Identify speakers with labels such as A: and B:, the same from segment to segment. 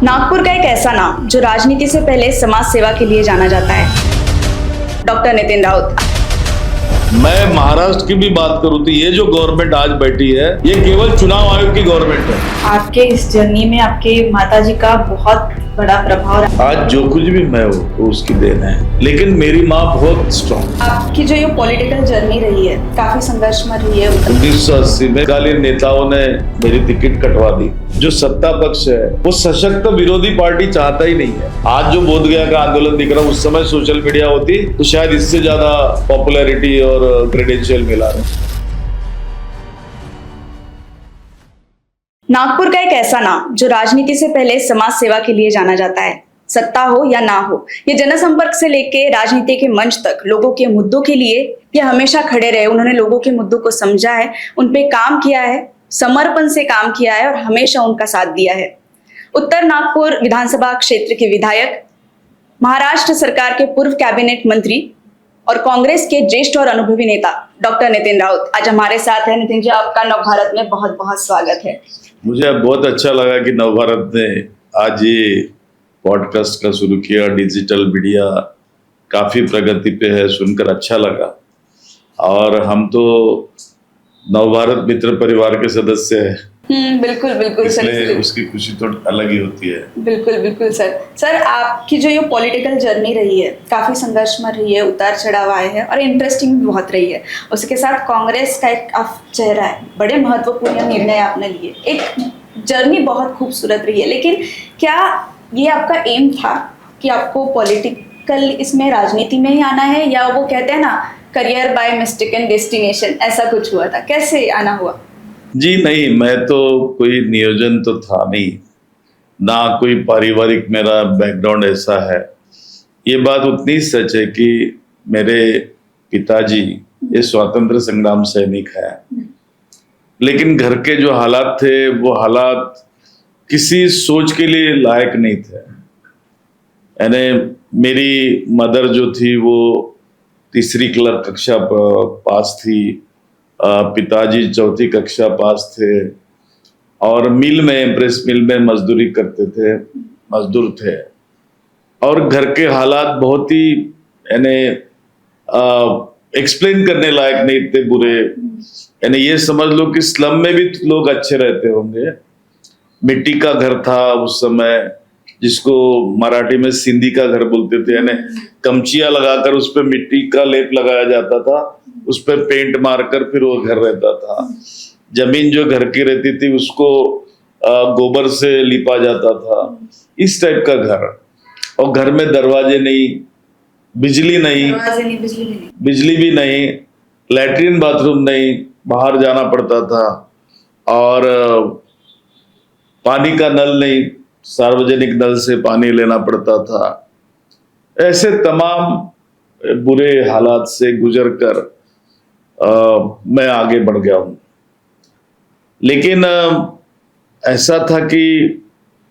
A: नागपुर का एक ऐसा नाम जो राजनीति से पहले समाज सेवा के लिए जाना जाता है, डॉक्टर नितिन राउत।
B: मैं महाराष्ट्र की भी बात करूं तो ये जो गवर्नमेंट आज बैठी है ये केवल चुनाव आयोग की गवर्नमेंट है।
A: आपके इस जर्नी में आपके माताजी का बहुत बड़ा प्रभाव रहा।
B: आज जो कुछ भी मैं हूँ वो उसकी देन है, लेकिन मेरी माँ बहुत स्ट्रॉन्ग।
A: आपकी जो ये पॉलिटिकल जर्नी रही है काफी संघर्षमय रही है।
B: 1980 में कालीन नेताओं ने मेरी टिकट कटवा दी। जो सत्ता पक्ष है वो सशक्त विरोधी पार्टी चाहता ही नहीं है। आज जो बोध गया का आंदोलन दिख रहा है, उस समय सोशल मीडिया होती तो शायद इससे ज्यादा पॉपुलैरिटी और क्रेडेंशियल मिला रहा।
A: नागपुर का एक ऐसा नाम जो राजनीति से पहले समाज सेवा के लिए जाना जाता है, सत्ता हो या ना हो, ये जनसंपर्क से लेके राजनीति के मंच तक लोगों के मुद्दों के लिए ये हमेशा खड़े रहे। उन्होंने लोगों के मुद्दों को समझा है, उन पे काम किया है, समर्पण से काम किया है और हमेशा उनका साथ दिया है। उत्तर नागपुर विधानसभा क्षेत्र के विधायक, महाराष्ट्र सरकार के पूर्व कैबिनेट मंत्री और कांग्रेस के ज्येष्ठ और अनुभवी नेता डॉक्टर नितिन राउत आज हमारे साथ है। नितिन जी, आपका नवभारत में बहुत बहुत स्वागत है।
B: मुझे बहुत अच्छा लगा कि नवभारत ने आज ये पॉडकास्ट का शुरू किया। डिजिटल मीडिया काफी प्रगति पे है, सुनकर अच्छा लगा। और हम तो नवभारत मित्र परिवार के सदस्य हैं।
A: बिल्कुल बिल्कुल
B: इसलिए उसकी खुशी तो अलग ही होती है।
A: बिल्कुल बिल्कुल सर, आपकी जो ये पॉलिटिकल जर्नी रही है काफी संघर्षमय रही है, उतार चढ़ाव आए हैं और इंटरेस्टिंग भी बहुत रही है। उसके साथ कांग्रेस का एक चेहरा है, बड़े महत्वपूर्ण निर्णय आपने लिए, एक जर्नी बहुत खूबसूरत रही है। लेकिन क्या ये आपका एम था कि आपको पॉलिटिकल इसमें राजनीति में ही आना है, या वो कहते हैं ना करियर बाय मिस्टेकन डेस्टिनेशन, ऐसा कुछ हुआ था? कैसे आना हुआ?
B: जी नहीं, मैं तो कोई नियोजन तो था नहीं, ना कोई पारिवारिक मेरा बैकग्राउंड ऐसा है। ये बात उतनी सच है कि मेरे पिताजी ये स्वतंत्र संग्राम सैनिक है, लेकिन घर के जो हालात थे वो हालात किसी सोच के लिए लायक नहीं थे। यानी मेरी मदर जो थी वो तीसरी कक्षा पास थी, पिताजी चौथी कक्षा पास थे और मिल में, प्रेस मिल में मजदूरी करते थे, मजदूर थे। और घर के हालात बहुत ही यानी एक्सप्लेन करने लायक नहीं थे, बुरे। यानी ये समझ लो कि स्लम में भी लोग अच्छे रहते होंगे। मिट्टी का घर था उस समय, जिसको मराठी में सिंधी का घर बोलते थे। यानी कमचिया लगाकर उस पर मिट्टी का लेप लगाया जाता था, उस पर पेंट मारकर फिर वो घर रहता था। जमीन जो घर की रहती थी उसको गोबर से लिपा जाता था, इस टाइप का घर। और घर में दरवाजे नहीं, बिजली नहीं, बिजली भी नहीं, लैट्रिन बाथरूम नहीं, बाहर जाना पड़ता था। और पानी का नल नहीं, सार्वजनिक नल से पानी लेना पड़ता था। ऐसे तमाम बुरे हालात से गुजर कर मैं आगे बढ़ गया हूं। लेकिन ऐसा था कि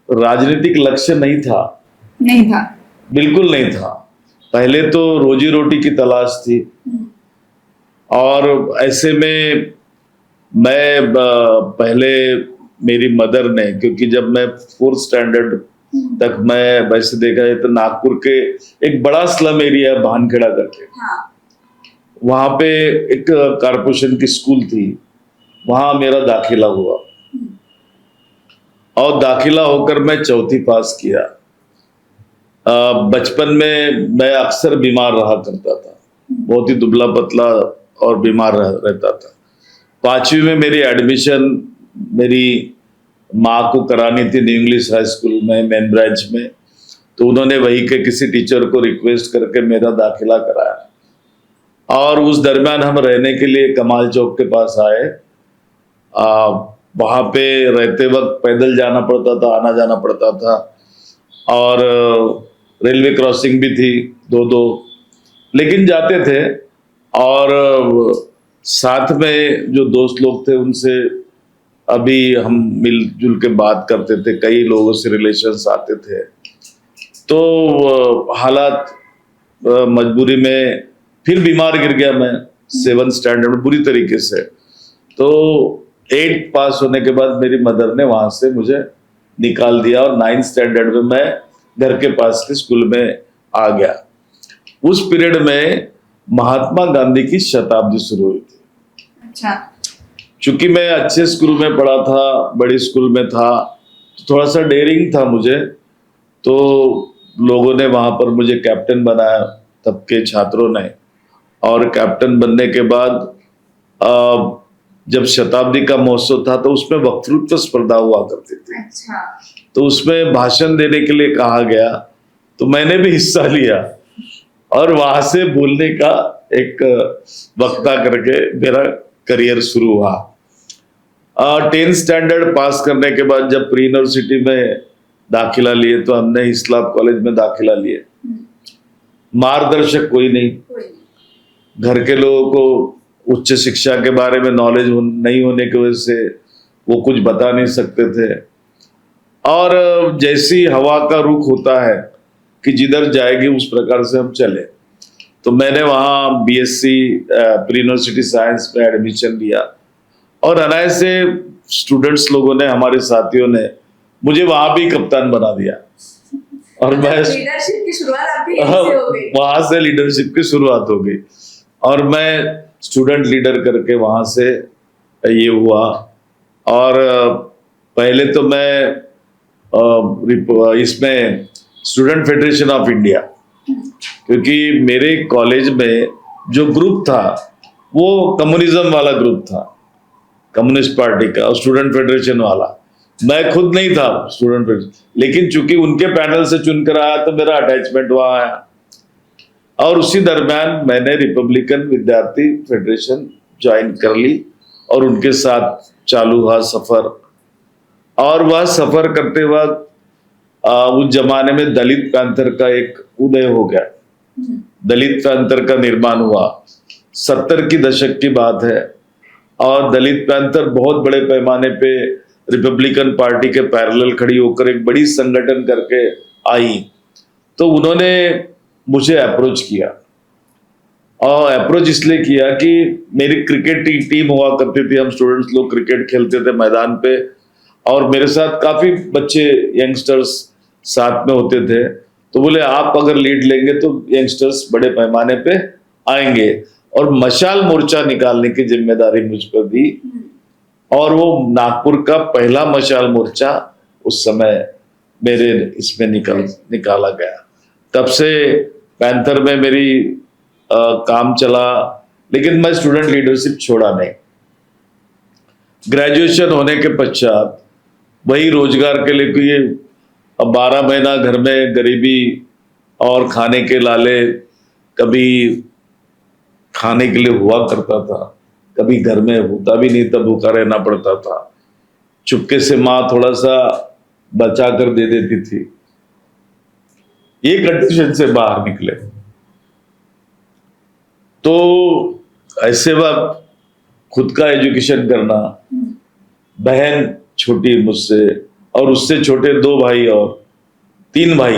B: राजनीतिक लक्ष्य नहीं था, बिल्कुल नहीं था। पहले तो रोजी रोटी की तलाश थी और ऐसे में मैं पहले मेरी मदर ने, क्योंकि जब मैं 4th स्टैंडर्ड तक, मैं वैसे देखा जाए तो नागपुर के एक बड़ा स्लम एरिया भानखेड़ा करके, वहां पे एक कारपोरेशन की स्कूल थी, वहां मेरा दाखिला हुआ और दाखिला होकर मैं 4th पास किया। बचपन में मैं अक्सर बीमार रहा करता था, बहुत ही दुबला पतला और बीमार रहता था। 5वीं में मेरी एडमिशन मेरी माँ को करानी थी न्यू इंग्लिश हाई स्कूल में, मेन ब्रांच में। तो उन्होंने वही के किसी टीचर को रिक्वेस्ट करके मेरा दाखिला कराया। और उस दरमियान हम रहने के लिए कमाल चौक के पास आए। वहां पे रहते वक्त पैदल जाना पड़ता था, आना जाना पड़ता था, और रेलवे क्रॉसिंग भी थी 2-2, लेकिन जाते थे। और साथ में जो दोस्त लोग थे उनसे अभी हम मिलजुल के बात करते थे, कई लोगों से रिलेशंस आते थे। तो हालात मजबूरी में फिर बीमार गिर गया मैं 7th स्टैंडर्ड में बुरी तरीके से। तो 8th पास होने के बाद मेरी मदर ने वहां से मुझे निकाल दिया और 9th स्टैंडर्ड में मैं घर के पास के स्कूल में आ गया। उस पीरियड में महात्मा गांधी की शताब्दी शुरू हुई थी।
A: अच्छा।
B: चूंकि मैं अच्छे स्कूल में पढ़ा था, बड़े स्कूल में था, तो थोड़ा सा डेयरिंग था मुझे, तो लोगों ने वहां पर मुझे कैप्टन बनाया, तब के छात्रों ने। और कैप्टन बनने के बाद जब शताब्दी का महोत्सव था तो उसमें वक्तृत्व स्पर्धा हुआ करती थी।
A: अच्छा।
B: तो उसमें भाषण देने के लिए कहा गया, तो मैंने भी हिस्सा लिया और वहां से बोलने का एक वक्ता करके मेरा करियर शुरू हुआ। 10th स्टैंडर्ड पास करने के बाद जब प्री यूनिवर्सिटी में दाखिला लिए तो हमने हिस्लाप कॉलेज में दाखिला लिए। मार्गदर्शक कोई नहीं, घर के लोगों को उच्च शिक्षा के बारे में नॉलेज नहीं होने की वजह से वो कुछ बता नहीं सकते थे। और जैसी हवा का रुख होता है कि जिधर जाएगी उस प्रकार से हम चले। तो मैंने वहाँ बीएससी प्री यूनिवर्सिटी साइंस में एडमिशन लिया और अनायास से स्टूडेंट्स लोगों ने, हमारे साथियों ने मुझे वहां भी कप्तान बना दिया और मैं
A: लीडरशिप की शुरुआत आपकी यहीं से हो गई।
B: वहां से लीडरशिप की शुरुआत हो गई और मैं स्टूडेंट लीडर करके वहां से ये हुआ। और पहले तो मैं इसमें स्टूडेंट फेडरेशन ऑफ इंडिया, क्योंकि मेरे कॉलेज में जो ग्रुप था वो कम्युनिज्म वाला ग्रुप था, कम्युनिस्ट पार्टी का, और स्टूडेंट फेडरेशन वाला। मैं खुद नहीं था स्टूडेंट फेडरेशन, लेकिन चूंकि उनके पैनल से चुनकर आया तो मेरा अटैचमेंट वहां आया। और उसी दरमियान मैंने रिपब्लिकन विद्यार्थी फेडरेशन ज्वाइन कर ली और उनके साथ चालू हुआ सफर। और वह सफर करते वक्त उस जमाने में दलित पैंथर का एक उदय हो गया, दलित पैंथर का निर्माण हुआ। 70 की दशक की बात है और दलित पैंथर बहुत बड़े पैमाने पे रिपब्लिकन पार्टी के पैरेलल खड़ी होकर एक बड़ी संगठन करके आई। तो उन्होंने मुझे अप्रोच किया और अप्रोच इसलिए किया कि मेरी क्रिकेट टीम हुआ करती थी, हम स्टूडेंट्स लोग क्रिकेट खेलते थे मैदान पे और मेरे साथ काफी बच्चे यंगस्टर्स साथ में होते थे। तो बोले आप अगर लीड लेंगे तो यंगस्टर्स बड़े पैमाने पे आएंगे और मशाल मोर्चा निकालने की जिम्मेदारी मुझ पर दी। और वो नागपुर का पहला मशाल मोर्चा उस समय मेरे इसमें निकाला गया। तब से पैंथर में मेरी काम चला, लेकिन मैं स्टूडेंट लीडरशिप छोड़ा नहीं। ग्रेजुएशन होने के पश्चात वही रोजगार के लिए, ये 12 महीना घर में गरीबी और खाने के लाले, कभी खाने के लिए हुआ करता था, कभी घर में होता भी नहीं था, भूखा रहना पड़ता था। चुपके से माँ थोड़ा सा बचा कर दे देती थी। ये कंडीशन से बाहर निकले तो ऐसे वक्त खुद का एजुकेशन करना, बहन छोटी मुझसे और उससे छोटे 2 भाई और 3 भाई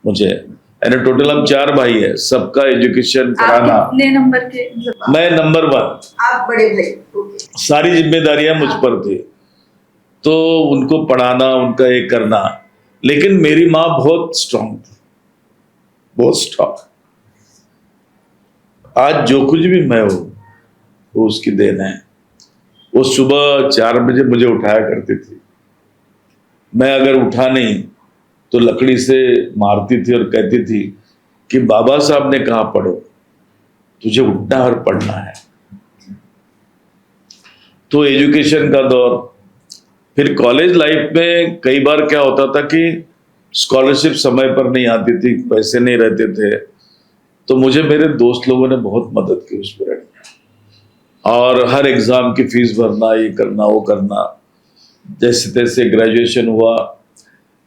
B: मुझे, यानी टोटल हम 4 भाई है, सबका एजुकेशन कराना।
A: आप कितने नंबर के?
B: मैं नंबर 1।
A: आप बड़े भाई।
B: सारी जिम्मेदारियां मुझ पर थी, तो उनको पढ़ाना, उनका ये करना। लेकिन मेरी माँ बहुत स्ट्रांग थी, बहुत स्ट्रांग। आज जो कुछ भी मैं हूं वो उसकी देन है। वो सुबह 4 बजे मुझे उठाया करती थी, मैं अगर उठा नहीं तो लकड़ी से मारती थी और कहती थी कि बाबा साहब ने कहा पढ़ो, तुझे उठना और पढ़ना है। तो एजुकेशन का दौर, फिर कॉलेज लाइफ में कई बार क्या होता था कि स्कॉलरशिप समय पर नहीं आती थी, पैसे नहीं रहते थे, तो मुझे मेरे दोस्त लोगों ने बहुत मदद की उस पीरियड में। और हर एग्जाम की फीस भरना, ये करना वो करना। जैसे तैसे ग्रेजुएशन हुआ,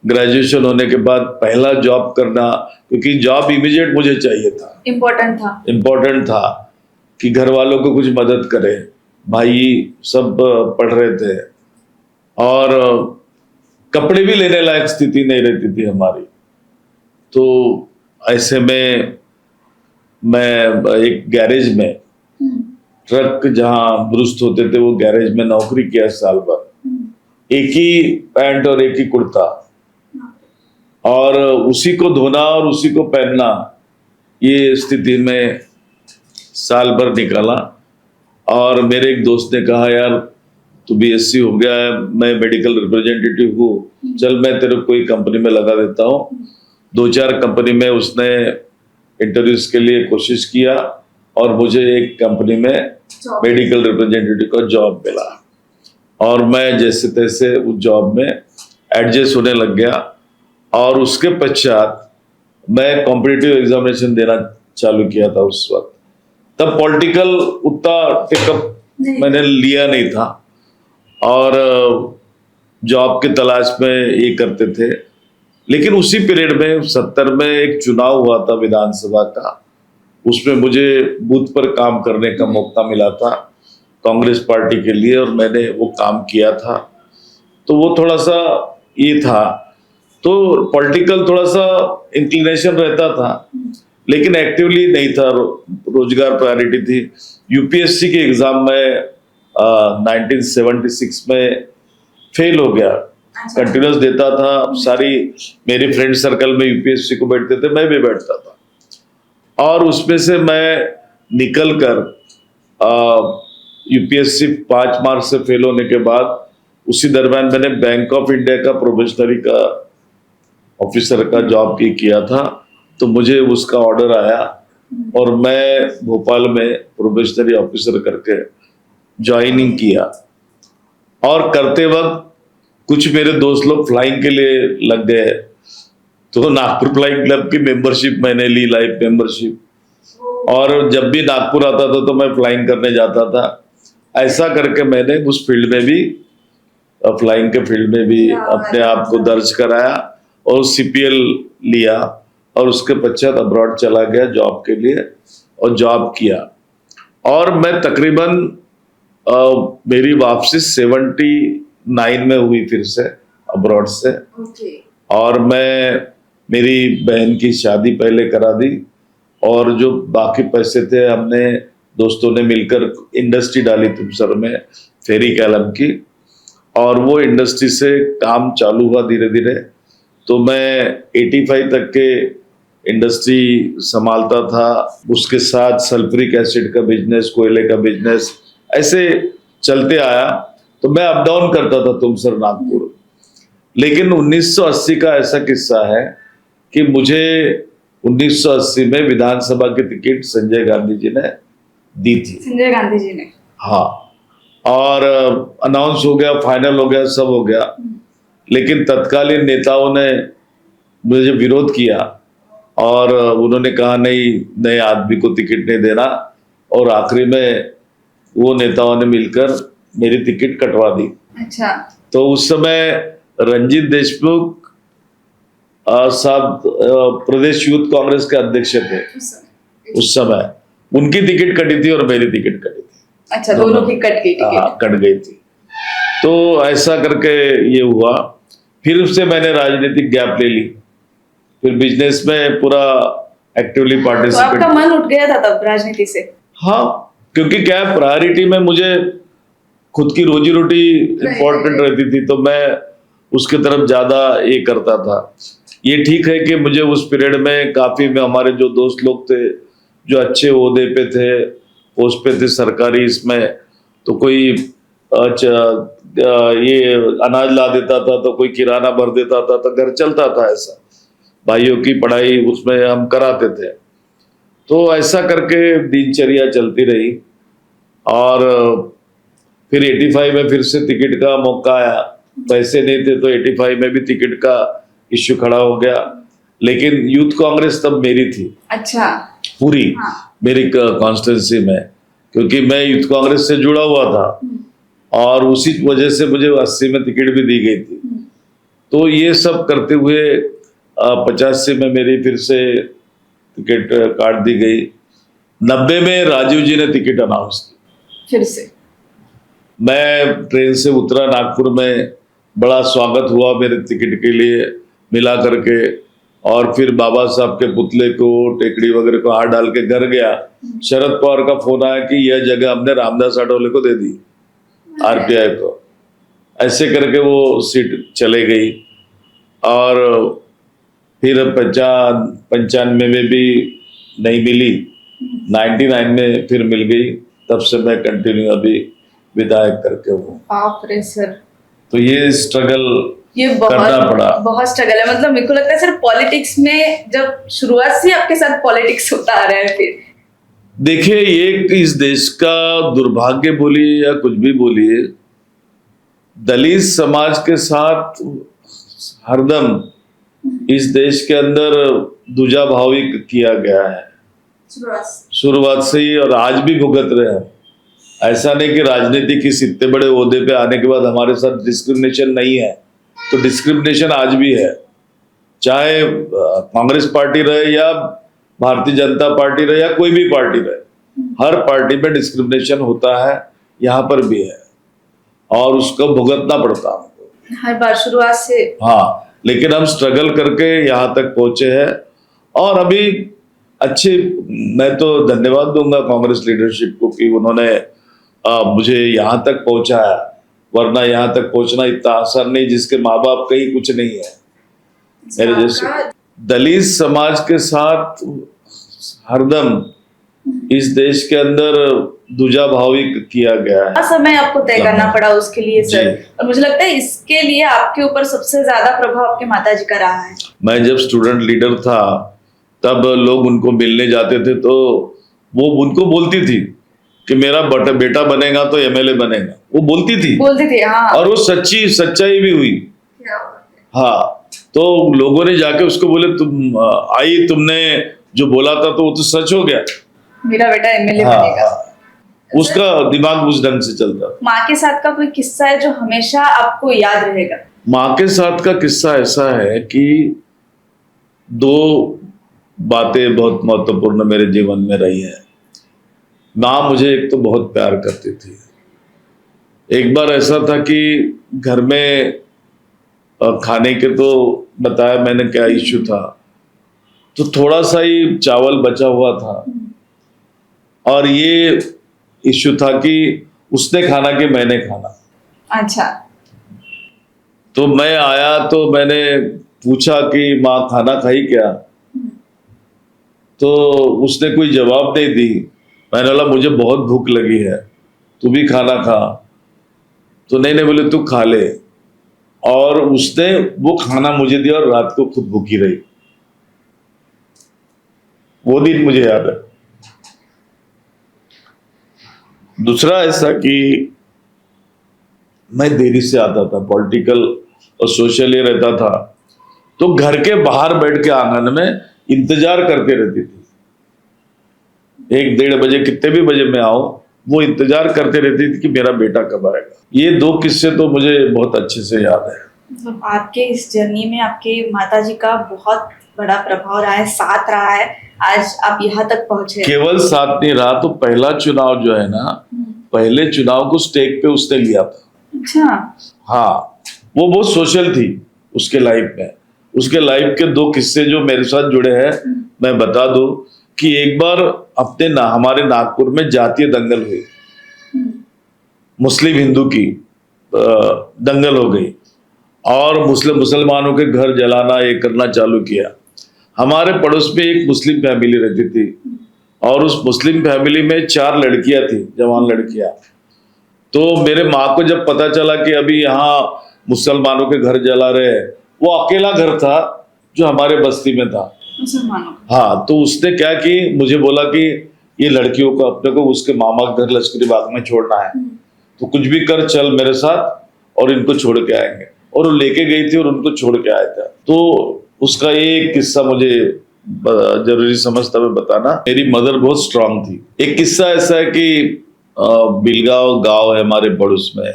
B: ग्रेजुएशन होने के बाद पहला जॉब करना, क्योंकि जॉब इमीडिएट मुझे चाहिए था, इम्पोर्टेंट था कि घर वालों को कुछ मदद करे। भाई सब पढ़ रहे थे और कपड़े भी लेने लायक स्थिति नहीं रहती थी हमारी। तो ऐसे में मैं एक गैरेज में, ट्रक जहां दुरुस्त होते थे वो गैरेज में नौकरी किया साल भर। एक ही पैंट और एक ही कुर्ता, और उसी को धोना और उसी को पहनना, ये स्थिति में साल भर निकाला। और मेरे एक दोस्त ने कहा, यार तू बीएससी हो गया है, मैं मेडिकल रिप्रेजेंटेटिव हूँ, चल मैं तेरे को कोई कंपनी में लगा देता हूँ। 2-4 कंपनी में उसने इंटरव्यूज के लिए कोशिश किया और मुझे एक कंपनी में मेडिकल रिप्रेजेंटेटिव का जॉब मिला, और मैं जैसे तैसे उस जॉब में एडजस्ट होने लग गया। और उसके पश्चात मैं कॉम्पिटिटिव एग्जामिनेशन देना चालू किया था उस वक्त। तब पॉलिटिकल उतना टेकअप मैंने लिया नहीं था, और जॉब की तलाश में ये करते थे। लेकिन उसी पीरियड में 70 में एक चुनाव हुआ था विधानसभा का, उसमें मुझे बूथ पर काम करने का मौका मिला था कांग्रेस पार्टी के लिए, और मैंने वो काम किया था। तो वो थोड़ा सा ये था, तो पॉलिटिकल थोड़ा सा इंक्लिनेशन रहता था, लेकिन एक्टिवली नहीं था। रोजगार प्रायोरिटी थी। यूपीएससी के एग्जाम में 1976 में फेल हो गया। कंटिन्यूस देता था, सारी मेरे फ्रेंड सर्कल में यूपीएससी को बैठते थे, मैं भी बैठता था। और उसमें से मैं निकल कर यूपीएससी 5 मार्क्स से फेल होने के बाद उसी दरम्यान मैंने बैंक ऑफ इंडिया का प्रोबेशनरी का ऑफिसर का जॉब किया था। तो मुझे उसका ऑर्डर आया और मैं भोपाल में प्रोबेशनरी ऑफिसर करके ज्वाइनिंग किया। और करते वक्त कुछ मेरे दोस्त लोग फ्लाइंग के लिए लग गए, तो नागपुर फ्लाइंग क्लब की मेंबरशिप मैंने ली, लाइफ मेंबरशिप। और जब भी नागपुर आता था तो मैं फ्लाइंग करने जाता था। ऐसा करके मैंने उस फील्ड में भी, फ्लाइंग के फील्ड में भी अपने आप को दर्ज कराया और सीपीएल लिया, और उसके पश्चात अब्रॉड चला गया जॉब के लिए और जॉब किया। और मैं तकरीबन मेरी वापसी 79 में हुई फिर से अब्रॉड से। और मैं मेरी बहन की शादी पहले करा दी, और जो बाकी पैसे थे हमने दोस्तों ने मिलकर इंडस्ट्री डाली तुमसर में, फेरी कैलम की। और वो इंडस्ट्री से काम चालू हुआ धीरे धीरे। तो मैं 85 तक के इंडस्ट्री संभालता था। उसके साथ सल्फ्यूरिक एसिड का बिजनेस, कोयले का बिजनेस, ऐसे चलते आया। तो मैं अप डाउन करता था तुमसर नागपुर। लेकिन 1980 का ऐसा किस्सा है कि मुझे 1980 में विधानसभा की टिकट संजय गांधी जी ने दी थी।
A: संजय गांधी जी ने?
B: हाँ। और अनाउंस हो गया, फाइनल हो गया, सब हो गया। लेकिन तत्कालीन नेताओं ने मुझे विरोध किया और उन्होंने कहा नहीं, नए आदमी को टिकट नहीं देना। और आखिरी में वो नेताओं ने मिलकर मेरी टिकट कटवा दी।
A: अच्छा।
B: तो उस समय रंजीत देशमुख साहब प्रदेश यूथ कांग्रेस के अध्यक्ष थे उस समय। उनकी टिकट कटी थी और मेरी टिकट कटी थी।
A: अच्छा, दोनों की कट गई टिकट?
B: कट गई थी। तो ऐसा करके ये हुआ। फिर उससे मैंने राजनीतिक गैप ले ली, फिर बिजनेस में पूरा एक्टिवली पार्टिसिपेट।
A: तो आपका मन उठ गया था तब राजनीति से?
B: हाँ, क्योंकि क्या प्रायोरिटी में मुझे खुद की रोजी रोटी इम्पोर्टेंट रहती थी, तो मैं उसकी तरफ ज्यादा ये करता था। ये ठीक है कि मुझे उस पीरियड में काफी में हमारे जो दोस्त लोग थे जो अच्छे ओहदे पे थे, पोस्ट पे थे सरकारी, इसमें तो कोई ये अनाज ला देता था, तो कोई किराना भर देता था, तो घर चलता था। ऐसा भाइयों की पढ़ाई उसमें हम कराते थे। तो ऐसा करके दिनचर्या चलती रही। और फिर 85 में फिर से टिकट का मौका आया। पैसे नहीं थे तो 85 में भी टिकट का इश्यू खड़ा हो गया। लेकिन यूथ कांग्रेस तब मेरी थी।
A: अच्छा।
B: पूरी। हाँ। मेरी कॉन्स्टिट्यूंसी में, क्योंकि मैं यूथ कांग्रेस से जुड़ा हुआ था और उसी वजह से मुझे 80 में टिकट भी दी गई थी। तो ये सब करते हुए 85 में मेरी फिर से टिकट काट दी गई। 90 में राजीव जी ने टिकट अनाउंस की
A: फिर से। मैं
B: ट्रेन से उतरा नागपुर में, बड़ा स्वागत हुआ मेरे टिकट के लिए मिला करके। और फिर बाबा साहब के पुतले को, टेकड़ी वगैरह को हाथ डाल के घर गया। शरद पवार का फोन आया कि यह जगह हमने रामदास आठवले को दे दी, आरपीआई को। ऐसे करके वो सीट चले गई। और फिर 95 में भी नहीं मिली, 99 में फिर मिल गई। तब से मैं कंटिन्यू अभी विधायक करके हूँ।
A: बाप रे सर,
B: तो ये स्ट्रगल
A: ये
B: करना पड़ा।
A: बहुत स्ट्रगल है। मतलब मेरे को लगता है सर पॉलिटिक्स में जब शुरुआत से आपके साथ पॉलिटिक्स होता आ रहा है फिर।
B: देखिए, ये इस देश का दुर्भाग्य बोलिए या कुछ भी बोलिए, दलित समाज के साथ हरदम इस देश के अंदर दूजाभावी किया गया है शुरुआत से ही, और आज भी भुगत रहे हैं। ऐसा नहीं कि राजनीति किस इतने बड़े ओहदे पे आने के बाद हमारे साथ डिस्क्रिमिनेशन नहीं है, तो डिस्क्रिमिनेशन आज भी है। चाहे कांग्रेस पार्टी रहे या भारतीय जनता पार्टी रहे या कोई भी पार्टी रहे, हर पार्टी में डिस्क्रिमिनेशन होता है, यहाँ पर भी है, और उसको भुगतना पड़ता है हमको
A: हर बार शुरुआत से।
B: हाँ, लेकिन हम स्ट्रगल करके यहाँ तक पहुंचे हैं। और अभी अच्छे, मैं तो धन्यवाद दूंगा कांग्रेस लीडरशिप को कि उन्होंने मुझे यहाँ तक पहुंचाया, वरना यहाँ तक पहुंचना इतना आसान नहीं, जिसके माँ बाप कहीं कुछ नहीं है मेरे जैसे। दलित समाज के साथ हरदम इस देश के अंदर दूजाभावी किया गया है।
A: समय आपको तय करना पड़ा उसके लिए सर, और मुझे लगता है इसके लिए आपके ऊपर सबसे ज्यादा प्रभाव आपके माताजी का रहा है।
B: मैं जब स्टूडेंट लीडर था तब लोग उनको मिलने जाते थे, तो वो उनको बोलती थी कि मेरा बेटा बनेगा तो एमएलए बनेगा, वो बोलती थी
A: हाँ।
B: और वो सच्चाई भी हुई। हाँ, तो लोगों ने जाके उसको बोले, तुम आई, तुमने जो बोला था तो वो तो सच हो गया,
A: मेरा बेटा एमएलए बनेगा।
B: उसका दिमाग उस ढंग से चलता।
A: माँ के साथ का कोई किस्सा है जो हमेशा आपको याद रहेगा?
B: माँ के साथ का किस्सा ऐसा है कि दो बातें बहुत महत्वपूर्ण मेरे जीवन में रही है। माँ मुझे एक तो बहुत प्यार करती थी। एक बार ऐसा था कि घर में खाने के तो बताया मैंने क्या इश्यू था, तो थोड़ा सा ही चावल बचा हुआ था, और ये इश्यू था कि उसने खाना कि मैंने खाना।
A: अच्छा।
B: तो मैं आया तो मैंने पूछा कि माँ खाना खाई क्या, तो उसने कोई जवाब नहीं दी। मैंने बोला मुझे बहुत भूख लगी है, तू भी खाना खा। तो नहीं बोले तू खा ले, और उसने वो खाना मुझे दिया और रात को खुद भूखी रही। वो दिन मुझे याद है। दूसरा ऐसा कि मैं देरी से आता था, पॉलिटिकल और सोशल रहता था, तो घर के बाहर बैठ के आंगन में इंतजार करते रहती थी। 1-1:30 बजे, कितने भी बजे मैं आऊं, वो इंतजार करते रहती थी कि मेरा बेटा कब आएगा। ये 2 किस्से तो मुझे बहुत अच्छे से याद है।
A: मतलब आपके इस जर्नी में आपके माताजी का बहुत बड़ा प्रभाव रहा है, साथ रहा है, आज आप यहाँ तक पहुंचे। केवल
B: साथ नहीं रहा, तो पहला चुनाव जो है ना, पहले चुनाव को स्टेक पे उसने लिया था।
A: अच्छा।
B: हाँ, वो बहुत सोशल थी उसके लाइफ में। उसके लाइफ के 2 किस्से जो मेरे साथ जुड़े हैं, मैं बता दूं कि एक बार हमारे नागपुर में जातीय दंगल हुई, मुस्लिम हिंदू की दंगल हो गई, और मुसलमानों के घर जलाना ये करना चालू किया। हमारे पड़ोस में एक मुस्लिम फैमिली रहती थी, और उस मुस्लिम फैमिली में 4 लड़कियां थी, जवान लड़कियां। तो मेरे माँ को जब पता चला कि अभी यहाँ मुसलमानों के घर जला रहे हैं, वो अकेला घर था जो हमारे बस्ती में था,
A: मुसलमानों।
B: हाँ, तो उसने क्या कि मुझे बोला कि ये लड़कियों को अपने को उसके मामा के घर लश्करी बाग में छोड़ना है, तो कुछ भी कर, चल मेरे साथ और इनको छोड़ के आएंगे। और वो लेके गई थी और उनको छोड़ के आया था। तो उसका एक किस्सा मुझे जरूरी समझता मैं बताना। मेरी मदर बहुत स्ट्रांग थी। एक किस्सा ऐसा है कि बिलगांव गांव है हमारे पड़ोस में।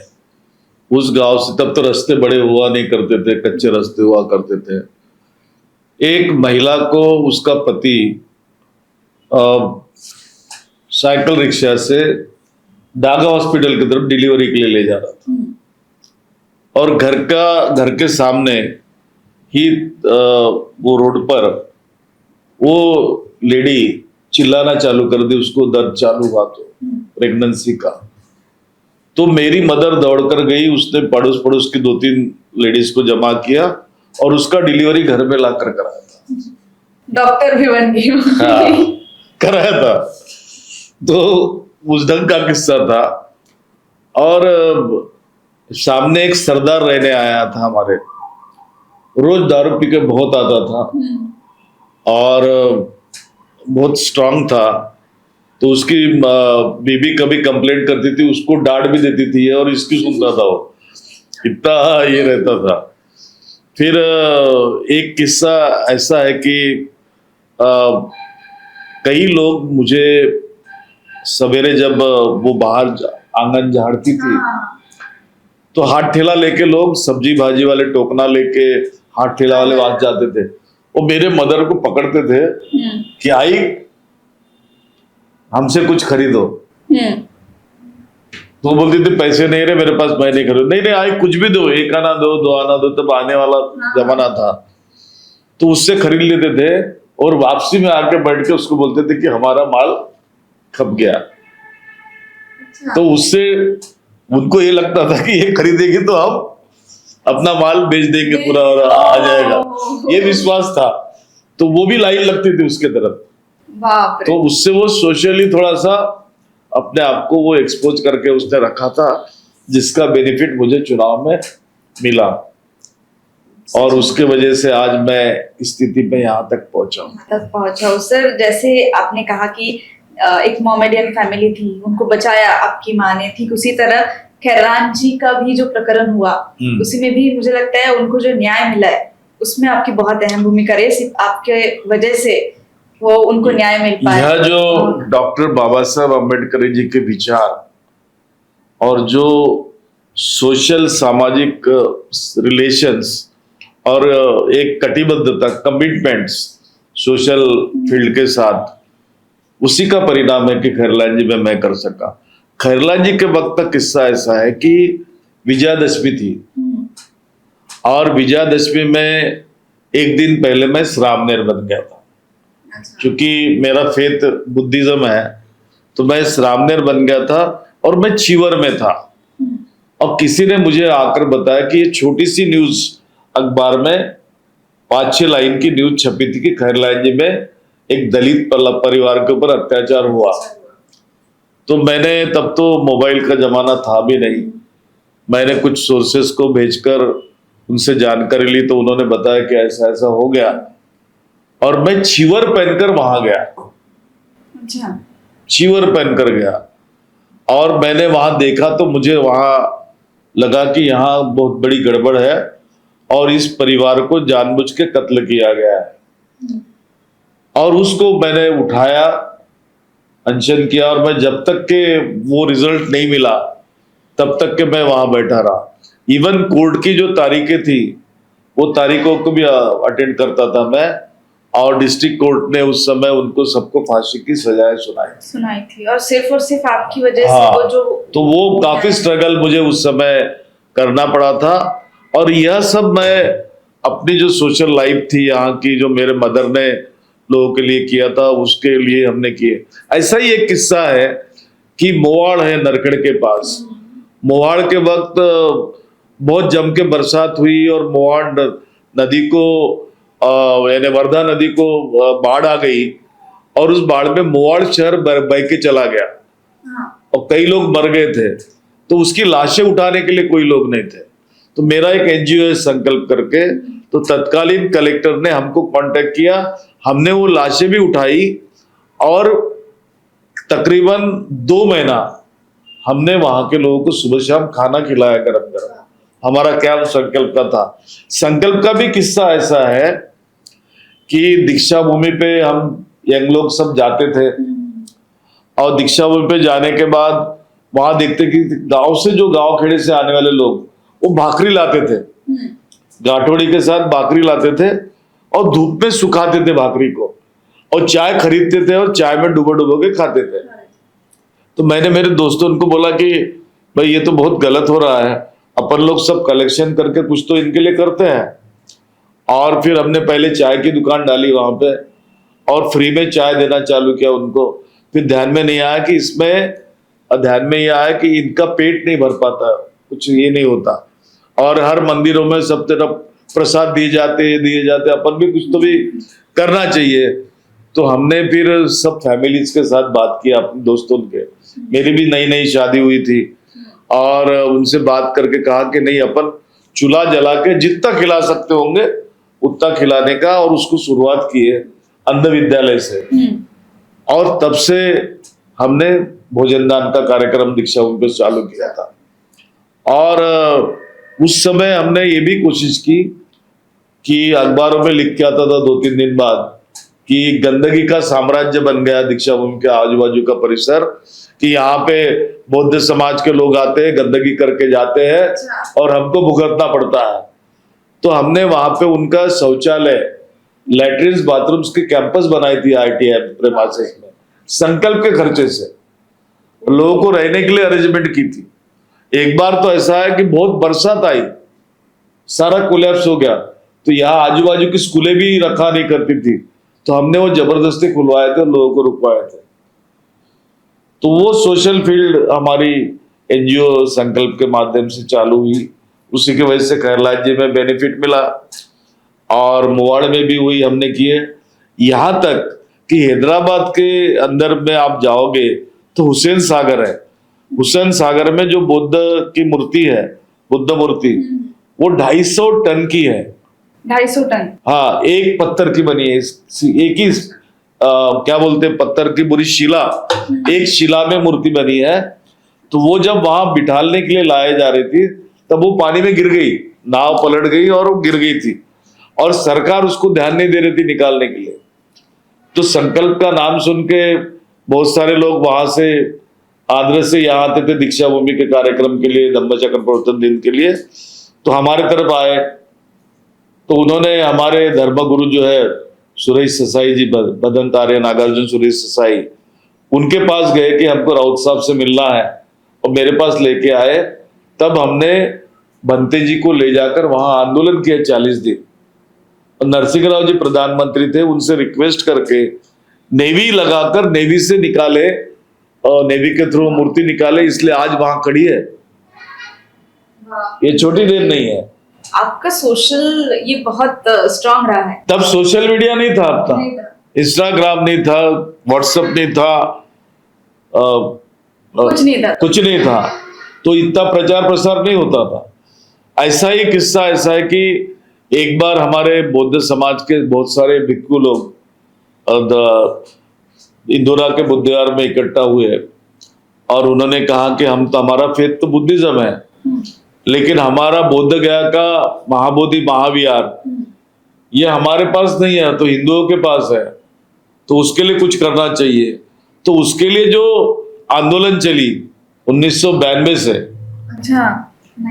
B: उस गांव से, तब तो रास्ते बड़े हुआ नहीं करते थे, कच्चे रास्ते हुआ करते थे। एक महिला को उसका पति साइकिल रिक्शा से डागा हॉस्पिटल की तरफ डिलीवरी के लिए ले जा रहा था, और घर के सामने ही वो रोड पर वो लेडी चिल्लाना चालू कर दी, उसको दर्द चालू हुआ तो प्रेगनेंसी का। तो मेरी मदर दौड़ कर गई, उसने पड़ोस पड़ोस की 2-3 लेडीज को जमा किया और उसका डिलीवरी घर में ला कर कराया था।
A: डॉक्टर भी बन गई।
B: हाँ, कराया था। तो उस ढंग का किस्सा था। और सामने एक सरदार रहने आया था हमारे, रोज दारू पी के बहुत आता था और बहुत स्ट्रांग था। तो उसकी बीबी कभी कंप्लेंट करती थी, उसको डांट भी देती थी और इसकी सुनता था वो, इतना ये रहता था। फिर एक किस्सा ऐसा है कि कई लोग मुझे सवेरे जब वो बाहर आंगन झाड़ती थी तो हाथ ठेला लेके लोग, सब्जी भाजी वाले टोकना लेके हाथ ठेला वाले वहां जाते थे, वो मेरे मदर को पकड़ते थे कि आई हमसे कुछ खरीदो। तो वो बोलती थी पैसे नहीं रहे मेरे पास, मैं नहीं खरीदू। नहीं नहीं आई कुछ भी दो, 1 आना दो 2 आना दो, तब आने वाला जमाना था। तो उससे खरीद लेते थे और वापसी में आके बैठ के उसको बोलते थे कि हमारा माल खप गया। तो उससे उनको ये लगता था कि ये खरीदेगी तो हम अपना माल बेच देंगे पूरा और आ जाएगा, ये विश्वास था। तो वो भी लाइन लगती थी उसके तरफ।
A: बाप रे।
B: तो उससे वो सोशली थोड़ा सा अपने आप को वो एक्सपोज करके उसने रखा था, जिसका बेनिफिट मुझे चुनाव में मिला और उसके वजह से आज मैं इस स्थिति में यहाँ तक पहुंचा हूँ।
A: तक पहुंचा हूँ सर। जैसे आपने कहा कि एक मोमेडियन फैमिली थी, उनको बचाया आपकी माँ ने, ठीक उसी तरह खैरान जी का भी जो प्रकरण हुआ उसी में भी मुझे लगता है उनको जो न्याय मिला है उसमें आपकी बहुत अहम भूमिका रही। सिर्फ आपके वजह से वो उनको न्याय मिल पाया।
B: यह जो डॉक्टर बाबा साहब अम्बेडकर जी के विचार और जो सोशल सामाजिक रिलेशंस और एक कटिबद्धता, कमिटमेंट्स सोशल फील्ड के साथ, उसी का परिणाम है कि खैरलान जी में मैं कर सका। खैरलान जी के वक्त का किस्सा ऐसा है कि विजयादशमी थी और विजयादशमी में एक दिन पहले मैं श्रामनेर बन गया था। क्योंकि मेरा फेथ बुद्धिज्म है तो मैं श्रामनेर बन गया था और मैं चीवर में था। और किसी ने मुझे आकर बताया कि ये छोटी सी न्यूज अखबार में 5-6 लाइन की न्यूज छपी थी कि खैरलान जी में एक दलित परिवार के ऊपर अत्याचार हुआ। तो मैंने, तब तो मोबाइल का जमाना था भी नहीं, मैंने कुछ सोर्सेस को भेजकर उनसे जानकारी ली तो उन्होंने बताया कि ऐसा ऐसा हो गया और मैं चीवर पहनकर वहां गया।
A: अच्छा।
B: चीवर पहनकर गया और मैंने वहां देखा तो मुझे वहां लगा कि यहाँ बहुत बड़ी गड़बड़ है और इस परिवार को जानबूझ के कत्ल किया गया है। और उसको मैंने उठाया, अनशन किया और मैं जब तक के वो रिजल्ट नहीं मिला तब तक के मैं वहां बैठा रहा। इवन कोर्ट की जो तारीखें थी वो तारीखों को भी अटेंड करता था मैं, और डिस्ट्रिक्ट कोर्ट ने उस समय उनको सबको फांसी की सजाएं सुनाई
A: थी और सिर्फ आपकी वजह
B: हाँ,
A: से वो जो,
B: तो वो काफी स्ट्रगल मुझे उस समय करना पड़ा था। और यह सब मैं अपनी जो सोशल लाइफ थी यहाँ की, जो मेरे मदर ने लोगों के लिए किया था, उसके लिए हमने किए। ऐसा ही एक किस्सा है कि मोवाड़ है नरकड़ के पास। मोवाड़ के वक्त बहुत जम के बरसात हुई और मोवाड़ नदी को यानी वर्धा नदी को बाढ़ आ गई और उस बाढ़ में मोवाड़ शहर बह के चला गया और कई लोग मर गए थे। तो उसकी लाशें उठाने के लिए कोई लोग नहीं थे। तो मेरा एक एनजीओ संकल्प करके, तो तत्कालीन कलेक्टर ने हमको कांटेक्ट किया, हमने वो लाशें भी उठाई और तकरीबन 2 महीना हमने वहां के लोगों को सुबह शाम खाना खिलाया गरम गरम। हमारा क्या संकल्प का था। संकल्प का भी किस्सा ऐसा है कि दीक्षा भूमि पे हम यंग लोग सब जाते थे और दीक्षा भूमि पे जाने के बाद वहां देखते कि गांव से, जो गांव खेड़े से आने वाले लोग, वो भाकरी लाते थे, गाठोड़ी के साथ भाकरी लाते थे और धूप में सुखाते थे भाकरी को और चाय खरीदते थे और चाय में डुबो डुबो के खाते थे। तो मैंने मेरे दोस्तों उनको बोला कि भाई ये तो बहुत गलत हो रहा है, अपन लोग सब कलेक्शन करके कुछ तो इनके लिए करते हैं। और फिर हमने पहले चाय की दुकान डाली वहां पे और फ्री में चाय देना चालू किया उनको। फिर ध्यान में नहीं आया कि इसमें ध्यान में ये आया कि इनका पेट नहीं भर पाता, कुछ ये नहीं होता, और हर मंदिरों में सब तरफ प्रसाद दिए जाते, अपन भी कुछ तो भी करना चाहिए। तो हमने फिर सब फैमिलीज के साथ बात किया, अपने दोस्तों के, मेरी भी नई नई शादी हुई थी, और उनसे बात करके कहा कि नहीं, अपन चूल्हा जला के जितना खिला सकते होंगे उतना खिलाने का, और उसको शुरुआत की है अंध विद्यालय से। और तब से हमने भोजन दान का कार्यक्रम दीक्षा भूमि पे चालू किया था। और उस समय हमने ये भी कोशिश की कि अखबारों में लिख के आता था 2-3 दिन बाद कि गंदगी का साम्राज्य बन गया दीक्षा भूमि के आजू बाजू का परिसर, कि यहाँ पे बौद्ध समाज के लोग आते हैं, गंदगी करके जाते हैं और हमको भुगतना पड़ता है। तो हमने वहां पे उनका शौचालय, लैट्रिन, बाथरूम्स के कैंपस बनाई थी IITM प्रेमाइसेस में, संकल्प के खर्चे से लोगों को रहने के लिए अरेंजमेंट की थी। एक बार तो ऐसा है कि बहुत बरसात आई, सारा कोलैप्स हो गया, तो यहाँ आजू बाजू की स्कूलें भी रखा नहीं करती थी, तो हमने वो जबरदस्ती खुलवाए थे, लोगों को रुकवाए थे। तो वो सोशल फील्ड हमारी NGO संकल्प के माध्यम से चालू हुई, उसी की वजह से खैरलाल जी में बेनिफिट मिला, और मुवाड़ में भी हुई, हमने किए। यहाँ तक कि हैदराबाद के अंदर में आप जाओगे तो हुसैन सागर है, हुसैन सागर में जो बुद्ध की मूर्ति है, बुद्ध मूर्ति, वो 250 टन की है।
A: 250 टन? हाँ,
B: एक पत्थर की बनी है, एक ही क्या बोलते हैं, पत्थर की पूरी शिला, एक शिला में मूर्ति बनी है। तो वो जब वहां बिठालने के लिए लाए जा रही थी तब वो पानी में गिर गई, नाव पलट गई और वो गिर गई थी, और सरकार उसको ध्यान नहीं दे रही थी निकालने के लिए। तो संकल्प का नाम सुन के बहुत सारे लोग वहां से आंध्र से यहाँ आते थे दीक्षा भूमि के कार्यक्रम के लिए, धम्मचक्र प्रवर्तन दिन के लिए, तो हमारे तरफ आए। तो उन्होंने हमारे धर्मगुरु जो है सुरेश ससाई जी, बदन तारे नागार्जुन सुरेश ससाई, उनके पास गए कि हमको राउत साहब से मिलना है, और मेरे पास लेके आए। तब हमने बंते जी को ले जाकर वहां आंदोलन किया 40 दिन, और नरसिंह राव जी प्रधानमंत्री थे, उनसे रिक्वेस्ट करके नेवी लगाकर नेवी से निकाले, और नेवी के थ्रू मूर्ति निकाले, इसलिए आज वहां खड़ी है। ये छोटी देर नहीं है।
A: आपका सोशल ये बहुत स्ट्रांग रहा है।
B: तब सोशल मीडिया नहीं था, अब था इंस्टाग्राम नहीं था, व्हाट्सएप नहीं था, कुछ नहीं था, तो इतना प्रचार प्रसार नहीं होता था। ऐसा ही किस्सा ऐसा है कि एक बार हमारे बौद्ध समाज के बहुत सारे भिक्खु लोग इंदौरा के बुद्ध विहार में इकट्ठा हुए, और उन्होंने कहा कि हम तो, हमारा फेथ तो बुद्धिज्म है, लेकिन हमारा बोध गया का महाबोधि महाविहार ये हमारे पास नहीं है, तो हिंदुओं के पास है, तो उसके लिए कुछ करना चाहिए। तो उसके लिए जो आंदोलन चली 1992 से,
A: अच्छा,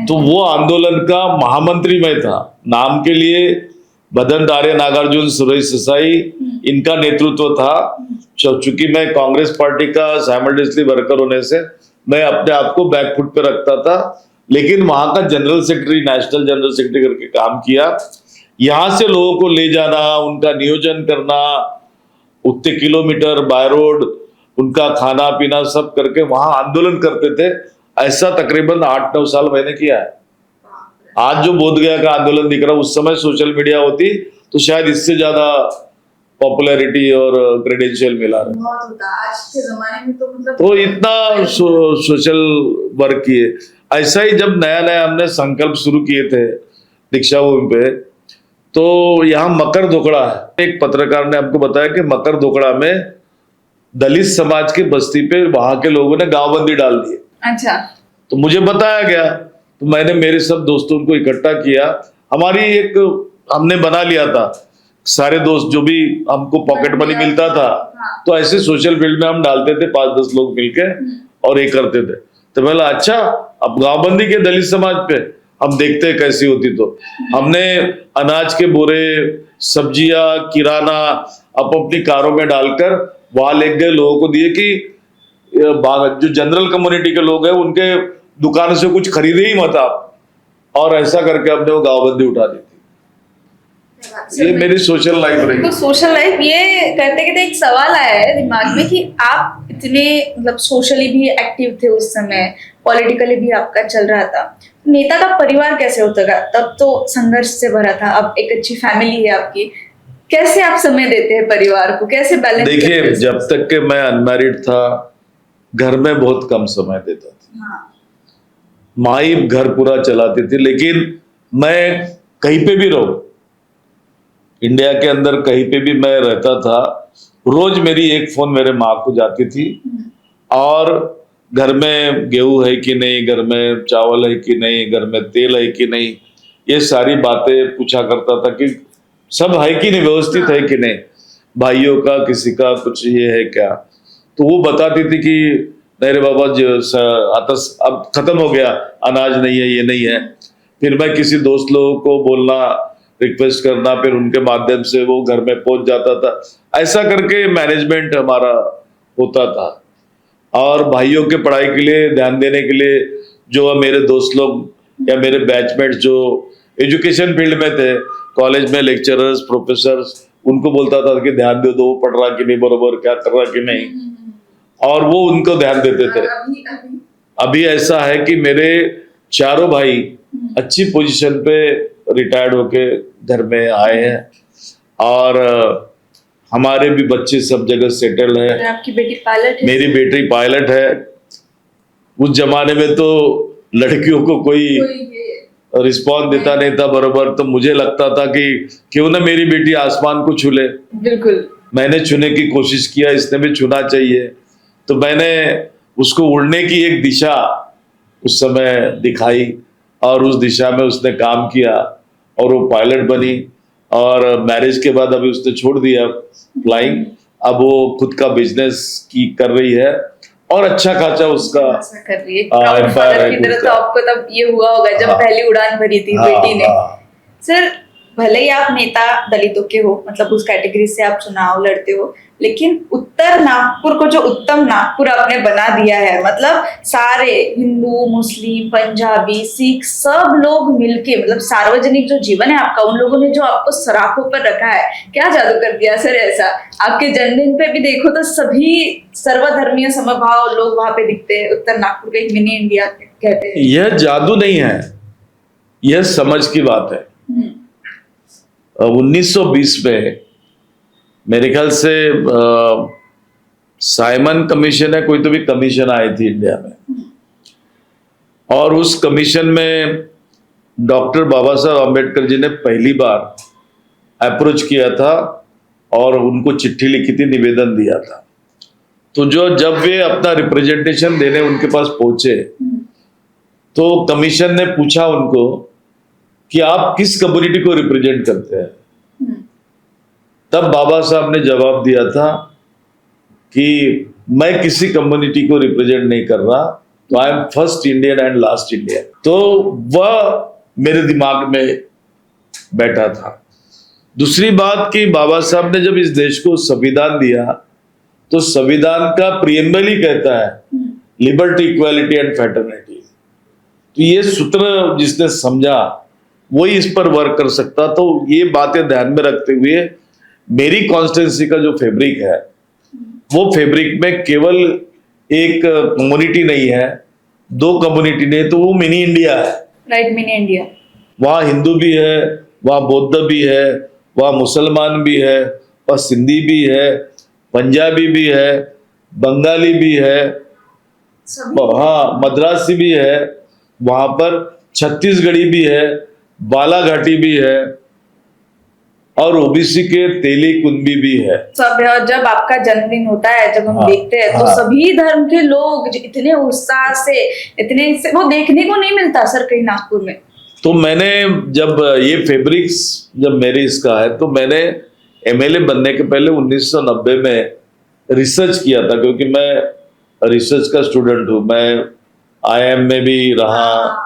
B: तो वो आंदोलन का महामंत्री मैं था। नाम के लिए बदन तारे नागार्जुन सुरेश ससाई, इनका नेतृत्व था। चूंकि मैं कांग्रेस पार्टी का साइमल्टेनियसली वर्कर होने से मैं अपने आप को बैकफुट पे रखता था, लेकिन वहां का general secretary, national general secretary करके काम किया। यहां से लोगों को ले जाना, उनका नियोजन करना, उतने किलोमीटर बाय रोड, उनका खाना पीना सब करके वहां आंदोलन करते थे। ऐसा तकरीबन 8-9 साल मैंने किया है। आज जो बोध गया का आंदोलन दिख रहा है, उस समय सोशल मीडिया होती तो शायद इससे ज्यादा पॉपुलैरिटी और क्रेडेंशियल मिला रहा।
A: आज के जमाने में तो मतलब
B: तो इतना सोशल वर्क किए। ऐसा ही जब नया नया हमने संकल्प शुरू किए थे दीक्षा भूमि पे, तो यहाँ मकर धोकड़ा है। एक पत्रकार ने हमको बताया कि मकर धोकड़ा में दलित समाज की बस्ती पे वहां के लोगों ने गांवबंदी डाल दी।
A: अच्छा,
B: तो मुझे बताया गया, तो मैंने मेरे सब दोस्तों को इकट्ठा किया। हमारी एक हमने बना लिया था, सारे दोस्त जो भी हमको पॉकेट मनी मिलता था, तो ऐसे सोशल फील्ड में हम डालते थे 5-10 लोग मिलके और ये करते थे। तो मैंने अच्छा, अब गांवबंदी के दलित समाज पे हम देखते हैं कैसी होती। तो हमने अनाज के बोरे, सब्जियां, किराना अपनी कारों में डालकर वहां ले गए, लोगों को दिए कि जो जनरल कम्युनिटी के लोग हैं उनके दुकान से कुछ खरीदे ही मत आप, और ऐसा करके हमने वो गांवबंदी उठा दी थी। ये मेरी सोशल लाइफ रही।
A: तो सोशल लाइफ, ये कहते कहते एक सवाल आया है दिमाग में कि आप इतने मतलब सोशली भी एक्टिव थे उस समय, पॉलिटिकली भी आपका चल रहा था, नेता का परिवार कैसे होता था? तब तो संघर्ष से भरा था, अब एक अच्छी फैमिली है आपकी, कैसे आप समय देते हैं परिवार को, कैसे बैलेंस करते
B: देखिए,
A: हैं?
B: जब तक के मैं अनमैरिड था, घर में बहुत कम समय देता था।
A: हाँ,
B: माँ ही घर पूरा चलाती थी, लेकिन मैं कहीं पे भी रहूं, इंडिया के अंदर कहीं पे भी मैं रहता था, रोज मेरी एक फोन मेरे माँ को जाती थी, और घर में गेहूं है कि नहीं, घर में चावल है कि नहीं, घर में तेल है कि नहीं, ये सारी बातें पूछा करता था कि सब है कि नहीं, व्यवस्थित है कि नहीं, भाइयों का किसी का कुछ ये है क्या। तो वो बताती थी कि नहीं रे बाबा, जो आतस अब खत्म हो गया, अनाज नहीं है, ये नहीं है। फिर मैं किसी दोस्त लोगों को बोलना, रिक्वेस्ट करना, फिर उनके माध्यम से वो घर में पहुंच जाता था। ऐसा करके मैनेजमेंट हमारा होता था। और भाइयों के पढ़ाई के लिए ध्यान देने के लिए जो मेरे दोस्त लोग या मेरे बैचमेट्स जो एजुकेशन फील्ड में थे, कॉलेज में लेक्चरर्स, प्रोफेसर्स, उनको बोलता था कि ध्यान दे दो, पढ़ रहा कि नहीं बरोबर, क्या कर रहा कि नहीं, और वो उनको ध्यान देते थे। अभी ऐसा है कि मेरे चारों भाई अच्छी पोजीशन पे रिटायर्ड होके घर में आए हैं, और हमारे भी बच्चे सब जगह सेटल है।
A: आपकी बेटी पायलट है?
B: मेरी बेटी पायलट है। उस जमाने में तो लड़कियों को कोई रिस्पॉन्स देता नहीं था बरोबर, तो मुझे लगता था कि क्यों ना मेरी बेटी आसमान को छू ले।
A: बिल्कुल।
B: मैंने छूने की कोशिश किया, इसने भी छूना चाहिए, तो मैंने उसको उड़ने की एक दिशा उस समय दिखाई, और उस दिशा में उसने काम किया, और वो पायलट बनी। और मैरिज के बाद अभी उसने छोड़ दिया फ्लाइंग, अब वो खुद का बिजनेस की कर रही है, और अच्छा खासा उसका
A: ऐसा कर रही है।
B: empire
A: प्राउड फादर
B: है
A: की
B: खुद
A: तरह तो
B: का।
A: आपको तब ये हुआ होगा जब
B: हाँ।
A: पहली उड़ान भरी थी बेटी ने।
B: हाँ।
A: सर, भले ही आप नेता दलितों के हो, मतलब उस कैटेगरी से आप चुनाव लड़ते हो, लेकिन उत्तर नागपुर को जो उत्तम नागपुर आपने बना दिया है, मतलब सारे हिंदू, मुस्लिम, पंजाबी, सिख सब लोग मिलके, मतलब सार्वजनिक जो जीवन है आपका, उन लोगों ने जो आपको सराखों पर रखा है, क्या जादू कर दिया सर ऐसा? आपके जन्मदिन पे भी देखो तो सभी सर्वधर्मीय समभाव लोग वहां पे दिखते हैं। उत्तर नागपुर को एक मिनी इंडिया कहते हैं।
B: यह जादू नहीं है, यह समझ की बात है। 1920 में मेरे ख्याल से साइमन कमीशन है, कोई तो भी कमीशन आई थी इंडिया में, और उस कमीशन में डॉक्टर बाबा साहब अम्बेडकर जी ने पहली बार अप्रोच किया था, और उनको चिट्ठी लिखी थी, निवेदन दिया था। तो जब वे अपना रिप्रेजेंटेशन देने उनके पास पहुंचे, तो कमीशन ने पूछा उनको कि आप किस कम्युनिटी को रिप्रेजेंट करते हैं। तब बाबा साहब ने जवाब दिया था कि मैं किसी कम्युनिटी को रिप्रेजेंट नहीं कर रहा, तो I am first Indian and last Indian. तो वह मेरे दिमाग में बैठा था। दूसरी बात कि बाबा साहब ने जब इस देश को संविधान दिया, तो संविधान का प्रियम्बल ही कहता है लिबर्टी, इक्वालिटी एंड फ्रेटर्निटी। तो ये सूत्र जिसने समझा वही इस पर वर्क कर सकता। तो ये बातें ध्यान में रखते हुए मेरी कॉन्स्टिट्यूंसी का जो फैब्रिक है, वो फैब्रिक में केवल एक कम्युनिटी नहीं है, दो कम्युनिटी नहीं, तो वो मिनी इंडिया है।
A: Right, mini India.
B: वहाँ हिंदू भी है, वहाँ बौद्ध भी है, वहाँ मुसलमान भी है, वहाँ सिंधी भी है, पंजाबी भी है, बंगाली भी है, हाँ मद्रासी भी है, वहां पर छत्तीसगढ़ी भी है, बालाघाटी भी है, और ओबीसी के तेली कुंबी भी है।
A: सब है। और जब आपका जन्मदिन होता है, जब हम देखते हैं, तो सभी धर्म के लोग इतने उत्साह से, इतने वो देखने को नहीं मिलता सर कहीं नागपुर में।
B: तो मैंने जब ये फैब्रिक्स जब मेरी इसका है, तो मैंने एमएलए बनने के पहले 1990 में रिसर्च किया था, क्योंकि मैं रिसर्च का स्टूडेंट हूँ। मैं आईआईएम में भी रहा,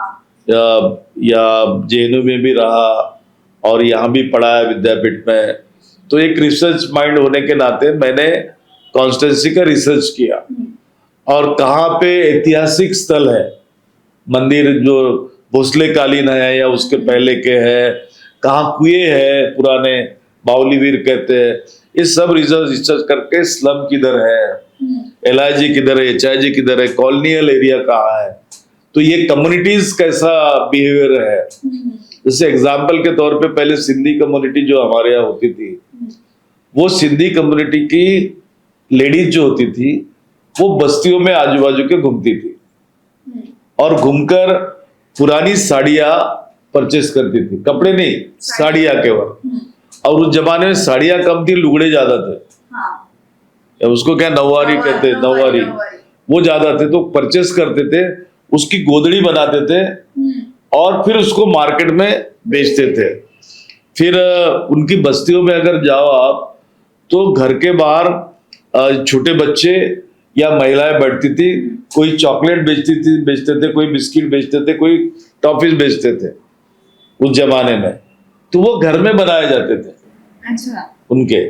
B: या जेएनयू में भी रहा, और यहाँ भी पढ़ा है विद्यापीठ में। तो एक रिसर्च माइंड होने के नाते मैंने कॉन्स्टिट्यूंसी का रिसर्च किया, और कहाँ पे ऐतिहासिक स्थल है, मंदिर जो भोसले कालीन है या उसके पहले के है, कहाँ कुएं है पुराने, बावलीवीर कहते हैं, ये सब रिसर्च करके स्लम किधर है, LIG किधर है, HIG किधर है, कॉलोनियल एरिया कहाँ है, तो ये कम्युनिटीज कैसा बिहेवियर है। जैसे एग्जाम्पल के तौर पे पहले सिंधी कम्युनिटी जो हमारे यहाँ होती थी, वो सिंधी कम्युनिटी की लेडीज जो होती थी वो बस्तियों में आजू बाजू के घूमती थी और घूमकर पुरानी साड़ियां परचेस करती थी, कपड़े नहीं, साड़ियां केवल। और उस जमाने में साड़ियां कम थी, लुगड़े ज्यादा थे। उसको क्या नौवारी कहते हैं, नौवारी वो ज्यादा थे, तो परचेस करते थे, उसकी गोदड़ी बनाते थे और फिर उसको मार्केट में बेचते थे। फिर उनकी बस्तियों में अगर जाओ आप तो घर के बाहर छोटे बच्चे या महिलाएं बैठती थी, कोई चॉकलेट बेचते थे, कोई बिस्किट बेचते थे, कोई टॉफीज बेचते थे उस जमाने में, तो वो घर में बनाए जाते थे।
A: अच्छा।
B: उनके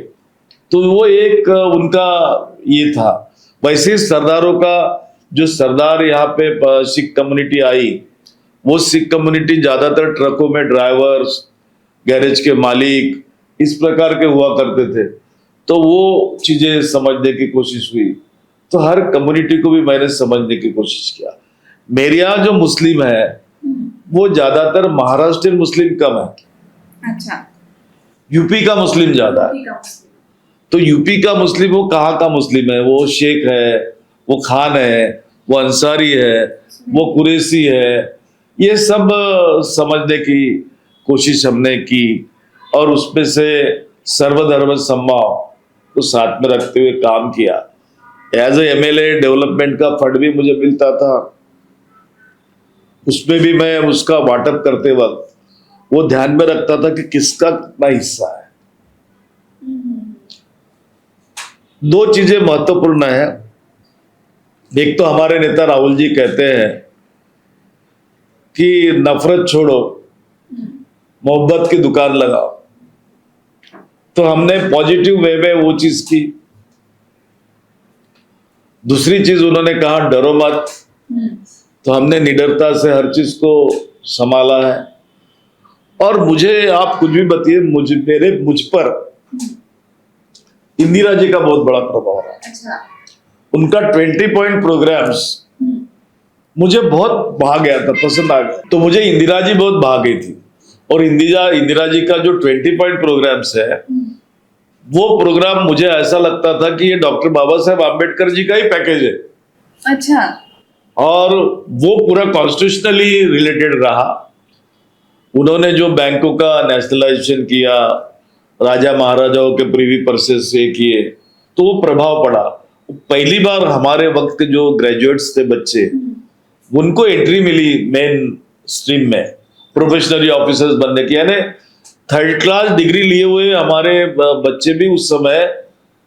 B: तो वो एक उनका ये था। वैसे ही सरदारों का जो सरदार यहाँ पे सिख कम्युनिटी आई, वो सिख कम्युनिटी ज्यादातर ट्रकों में ड्राइवर्स, गैरेज के मालिक, इस प्रकार के हुआ करते थे। तो वो चीजें समझने की कोशिश हुई, तो हर कम्युनिटी को भी मैंने समझने की कोशिश किया। मेरे यहाँ जो मुस्लिम है वो ज्यादातर महाराष्ट्रियन मुस्लिम कम है।
A: अच्छा।
B: यूपी का मुस्लिम ज्यादा है। तो यूपी का मुस्लिम वो कहाँ का मुस्लिम है, वो शेख है, वो खान है, वो अंसारी है, वो कुरैशी है, ये सब समझने की कोशिश हमने की और उसमें से सर्वधर्म समभाव को साथ में रखते हुए काम किया। एज ए MLA डेवलपमेंट का फंड भी मुझे मिलता था, उसमें भी मैं उसका वाटअप करते वक्त वो ध्यान में रखता था कि किसका कितना हिस्सा है। दो चीजें महत्वपूर्ण है। एक तो हमारे नेता राहुल जी कहते हैं कि नफरत छोड़ो, मोहब्बत की दुकान लगाओ, तो हमने पॉजिटिव वे में वो चीज की। दूसरी चीज उन्होंने कहा डरो मत, तो हमने निडरता से हर चीज को संभाला है। और मुझे आप कुछ भी बताइए, मुझ पर इंदिरा जी का बहुत बड़ा प्रभाव है।
A: अच्छा।
B: उनका 20 पॉइंट प्रोग्राम्स मुझे बहुत भा गया था, पसंद आ गया। तो मुझे इंदिरा जी बहुत भा गई थी। और इंदिरा जी का जो 20 पॉइंट प्रोग्राम्स है, वो प्रोग्राम मुझे ऐसा लगता था कि ये डॉक्टर बाबा साहेब आम्बेडकर जी का ही पैकेज है।
A: अच्छा।
B: और वो पूरा कॉन्स्टिट्यूशनली रिलेटेड रहा। उन्होंने जो बैंकों का नेशनलाइजेशन किया, राजा महाराजाओं के प्रीवी पर्सेस से किए, तो वो प्रभाव पड़ा। पहली बार हमारे वक्त के जो ग्रेजुएट्स थे बच्चे, उनको एंट्री मिली मेन स्ट्रीम में प्रोफेशनली ऑफिसर्स बनने की। यानी 3rd क्लास डिग्री लिए हुए हमारे बच्चे भी उस समय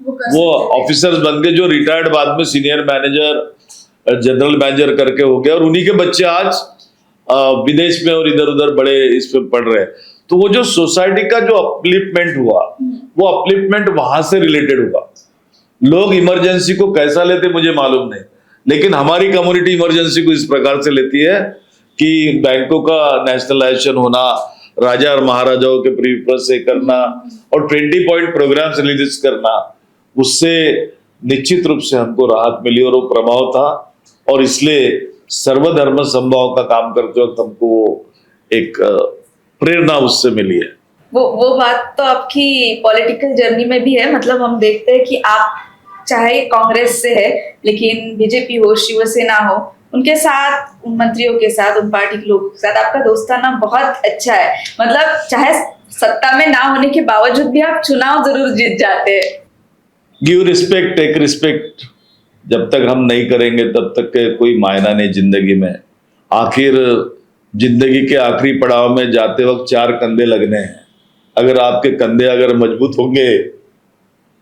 B: वो ऑफिसर्स बन गए, जो रिटायर्ड बाद में सीनियर मैनेजर, जनरल मैनेजर करके हो गए। और उन्हीं के बच्चे आज विदेश में और इधर उधर बड़े इस पे पढ़ रहे हैं। तो वो जो सोसाइटी का जो अपलिफ्टमेंट हुआ, वो अपलिफ्टमेंट वहां से रिलेटेड हुआ। लोग इमरजेंसी को कैसा लेते मुझे मालूम नहीं, लेकिन हमारी कम्युनिटी इमरजेंसी को इस प्रकार से लेती है कि बैंकों का नेशनलाइजेशन होना, राजा और महाराजाओं के प्रीवियस से करना और 20 पॉइंट प्रोग्राम्स रिलीज करना, उससे निश्चित रूप से हमको राहत मिली और वो प्रभाव था। और इसलिए सर्वधर्म समभाव का काम करते वक्त हमको एक प्रेरणा उससे मिली है।
A: वो बात तो आपकी पॉलिटिकल जर्नी में भी है। मतलब हम देखते हैं कि आप चाहे कांग्रेस से है, लेकिन बीजेपी हो, शिवसेना हो, उनके साथ, उन मंत्रियों के साथ, उन पार्टी के लोगों के साथ आपका दोस्ताना बहुत अच्छा है। मतलब चाहे सत्ता में ना होने के बावजूद भी आप चुनाव जरूर जीत जाते हैं।
B: गिव रिस्पेक्ट, टेक रिस्पेक्ट जब तक हम नहीं करेंगे तब तक के कोई मायना नहीं जिंदगी में। आखिर जिंदगी के आखिरी पड़ाव में जाते वक्त 4 कंधे लगने हैं। अगर आपके कंधे अगर मजबूत होंगे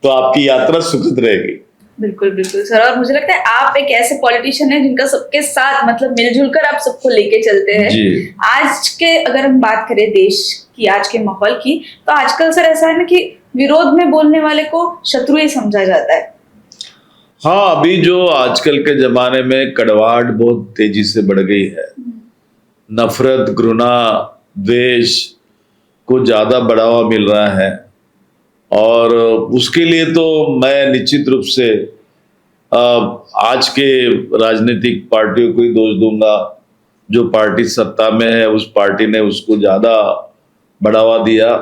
B: तो आपकी यात्रा सुखद रहेगी।
A: बिल्कुल बिल्कुल सर। और मुझे लगता है आप एक ऐसे पॉलिटिशियन हैं जिनका सबके साथ मतलब मिलजुल कर आप सबको लेके चलते हैं
B: जी।
A: आज के अगर हम बात करें देश की, आज के माहौल की, तो आजकल सर ऐसा है ना कि विरोध में बोलने वाले को शत्रु ही समझा जाता है।
B: हाँ, अभी जो आजकल के जमाने में कड़वाहट बहुत तेजी से बढ़ गई है। नफरत, घृणा, द्वेष को ज्यादा बढ़ावा मिल रहा है। और उसके लिए तो मैं निश्चित रूप से आज के राजनीतिक पार्टियों को ही दोष दूंगा। जो पार्टी सत्ता में है उस पार्टी ने उसको ज्यादा बढ़ावा दिया,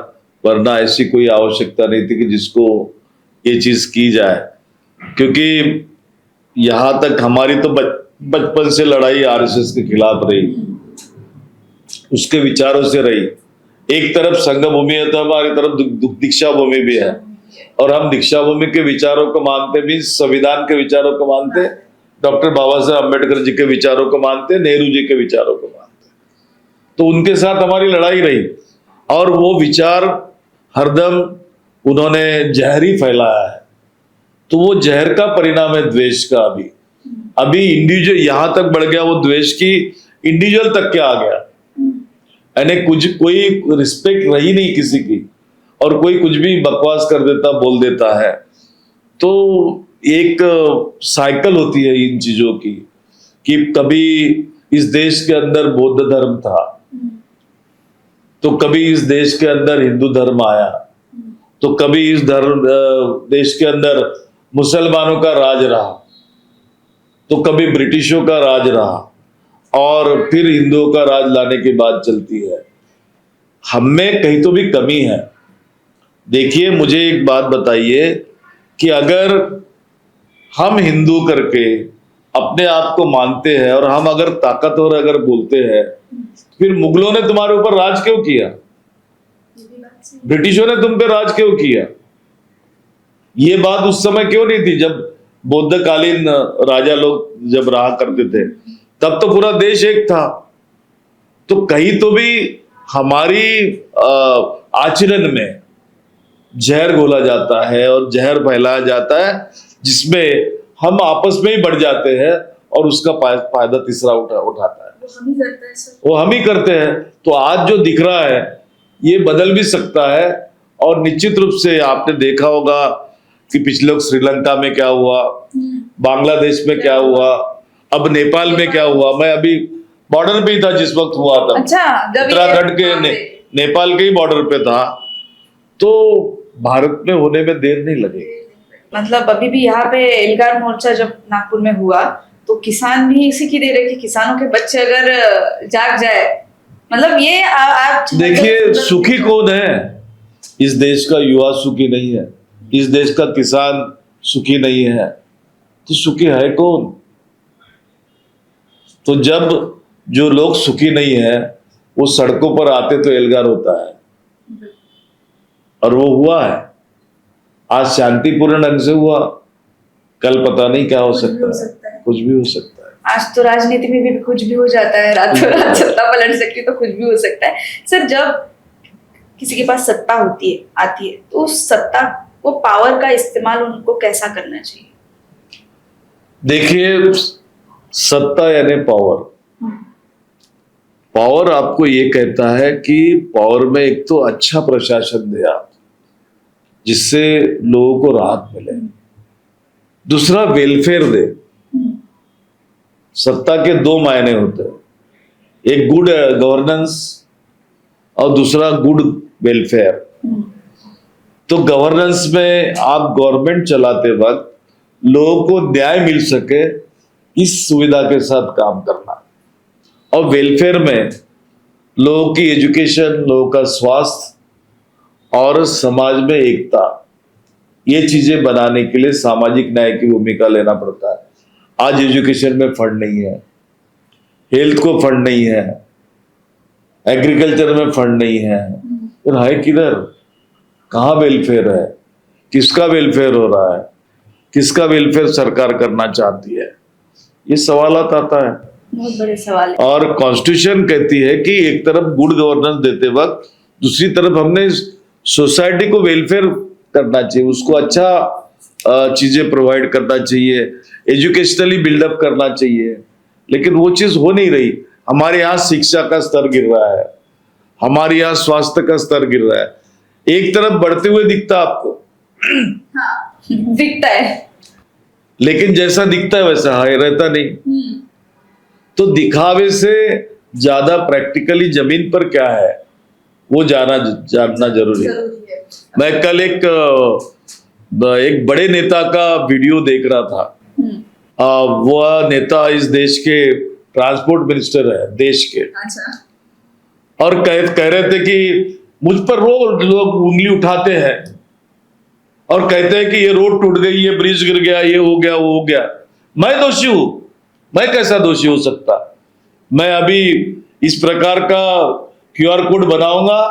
B: वरना ऐसी कोई आवश्यकता नहीं थी कि जिसको ये चीज की जाए। क्योंकि यहां तक हमारी तो बचपन से लड़ाई आरएसएस के खिलाफ रही, उसके विचारों से रही। एक तरफ संघ भूमि है तो हमारी तरफ दीक्षा भूमि भी है, और हम दीक्षा भूमि के विचारों को मानते भी, संविधान के विचारों को मानते, डॉक्टर बाबा साहब अम्बेडकर जी के विचारों को मानते, नेहरू जी के विचारों को मानते। तो उनके साथ हमारी लड़ाई रही, और वो विचार हरदम उन्होंने जहर ही फैलाया है। तो वो जहर का परिणाम है द्वेष का। अभी इंडिविजुअल यहां तक बढ़ गया वो द्वेष की, इंडिविजुअल तक क्या आ गया, यानी कोई रिस्पेक्ट रही नहीं किसी की, और कोई कुछ भी बकवास कर देता, बोल देता है। तो एक साइकिल होती है इन चीजों की, कि कभी इस देश के अंदर बौद्ध धर्म था, तो कभी इस देश के अंदर हिंदू धर्म आया, तो कभी इस देश के अंदर मुसलमानों का राज रहा, तो कभी ब्रिटिशों का राज रहा, और फिर हिंदुओं का राज लाने की बात चलती है। हमें कहीं तो भी कमी है। देखिए, मुझे एक बात बताइए कि अगर हम हिंदू करके अपने आप को मानते हैं, और हम अगर ताकतवर अगर बोलते हैं, फिर मुगलों ने तुम्हारे ऊपर राज क्यों किया? ब्रिटिशों ने तुम पे राज क्यों किया? ये बात उस समय क्यों नहीं थी जब बौद्धकालीन राजा लोग जब रहा करते थे? तब तो पूरा देश एक था। तो कहीं तो भी हमारी आचरण में जहर घोला जाता है और जहर फैलाया जाता है, जिसमें हम आपस में ही बढ़ जाते हैं, और उसका फायदा तीसरा उठाता है। वो हम ही करते हैं। तो आज जो दिख रहा है ये बदल भी सकता है, और निश्चित रूप से आपने देखा होगा कि पिछले श्रीलंका में क्या हुआ, बांग्लादेश में क्या हुआ, अब नेपाल में क्या हुआ। मैं अभी बॉर्डर पे ही था जिस वक्त हुआ था।
A: अच्छा,
B: उत्तराखंड के नेपाल के ही बॉर्डर पे था। तो भारत में होने में देर नहीं लगेगी।
A: मतलब अभी भी यहाँ पे एल्गार मोर्चा जब नागपुर में हुआ, तो किसान भी इसी की दे रहे कि किसानों के बच्चे अगर जाग जाए, मतलब ये आप
B: देखिए, सुखी कौन है? इस देश का युवा सुखी नहीं है, इस देश का किसान सुखी नहीं है, तो सुखी है कौन? तो जब जो लोग सुखी नहीं है वो सड़कों पर आते तो एल्गार होता है, और वो हुआ है। आज शांतिपूर्ण ढंग से हुआ, कल पता नहीं क्या हो सकता है, कुछ भी हो सकता है।
A: आज तो राजनीति में भी कुछ भी हो जाता है, रातों रात सत्ता पलट सकती है, तो कुछ भी हो सकता है। सर, जब किसी के पास सत्ता होती है, आती है, तो उस सत्ता, वो पावर का इस्तेमाल उनको कैसा करना चाहिए?
B: देखिए, सत्ता यानी पावर। पावर आपको ये कहता है कि पावर में एक तो अच्छा प्रशासन दे आप, जिससे लोगों को राहत मिले। दूसरा, वेलफेयर दे। सत्ता के दो मायने होते हैं, एक गुड गवर्नेंस और दूसरा गुड वेलफेयर। तो गवर्नेंस में आप गवर्नमेंट चलाते वक्त लोगों को न्याय मिल सके, इस सुविधा के साथ काम करना। और वेलफेयर में लोगों की एजुकेशन, लोगों का स्वास्थ्य और समाज में एकता, ये चीजें बनाने के लिए सामाजिक न्याय की भूमिका लेना पड़ता है। आज एजुकेशन में फंड नहीं है, हेल्थ को फंड नहीं है, एग्रीकल्चर में फंड नहीं है, फिर है किधर? कहाँ वेलफेयर है? किसका वेलफेयर हो रहा है? किसका वेलफेयर सरकार करना चाहती है? ये सवालात आता है,
A: बहुत बड़े सवाल है।
B: और कॉन्स्टिट्यूशन कहती है कि एक तरफ गुड गवर्नेंस देते वक्त दूसरी तरफ हमने सोसाइटी को वेलफेयर करना चाहिए, उसको अच्छा चीजें प्रोवाइड करना चाहिए, एजुकेशनली बिल्डअप करना चाहिए। लेकिन वो चीज हो नहीं रही। हमारे यहाँ शिक्षा का स्तर गिर रहा है, हमारे यहाँ स्वास्थ्य का स्तर गिर रहा है। एक तरफ बढ़ते हुए दिखता आपको,
A: हाँ, दिखता है,
B: लेकिन जैसा दिखता है वैसा है रहता नहीं। तो दिखावे से ज्यादा प्रैक्टिकली जमीन पर क्या है वो जानना जरूरी है। मैं कल एक बड़े नेता का वीडियो देख रहा था, वह नेता इस देश के ट्रांसपोर्ट मिनिस्टर है देश के,
A: अच्छा।
B: और कह रहे थे कि मुझ पर रोज लोग उंगली उठाते हैं और कहते हैं कि ये रोड टूट गई, ये ब्रिज गिर गया, ये हो गया, वो हो गया। मैं दोषी हूं? मैं कैसा दोषी हो सकता? मैं अभी इस प्रकार का QR कोड बनाऊंगा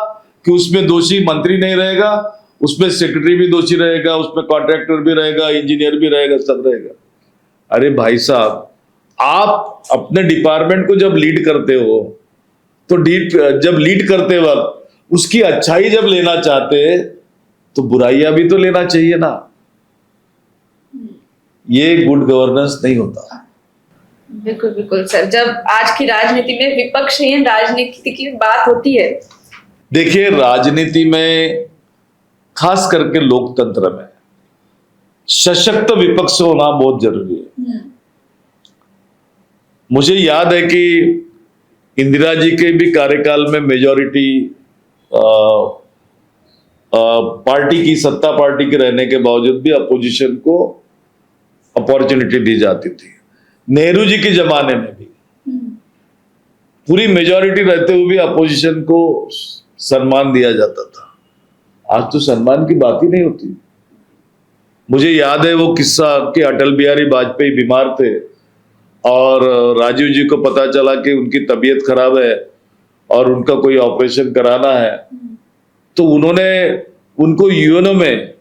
B: कि उसमें दोषी मंत्री नहीं रहेगा, उसमें सेक्रेटरी भी दोषी रहेगा, उसमें कॉन्ट्रैक्टर भी रहेगा, इंजीनियर भी रहेगा, सब रहेगा। अरे भाई साहब, आप अपने डिपार्टमेंट को जब लीड करते हो तो जब लीड करते वक्त उसकी अच्छाई जब लेना चाहते तो बुराइयां भी तो लेना चाहिए ना। ये गुड गवर्नेंस नहीं होता।
A: बिल्कुल बिल्कुल सर, जब आज की राजनीति में विपक्षहीन राजनीति की बात होती है,
B: देखिए राजनीति में खास करके लोकतंत्र में सशक्त विपक्ष होना बहुत जरूरी है। मुझे याद है कि इंदिरा जी के भी कार्यकाल में मेजॉरिटी पार्टी की, सत्ता पार्टी के रहने के बावजूद भी अपोजिशन को अपॉर्चुनिटी दी जाती थी। नेहरू जी के जमाने में भी पूरी मेजॉरिटी रहते हुए भी अपोजिशन को सम्मान दिया जाता था। आज तो सम्मान की बात ही नहीं होती। मुझे याद है वो किस्सा कि अटल बिहारी वाजपेयी बीमार थे और राजीव जी को पता चला कि उनकी तबीयत खराब है और उनका कोई ऑपरेशन कराना है, तो उन्होंने उनको यूएनओ में,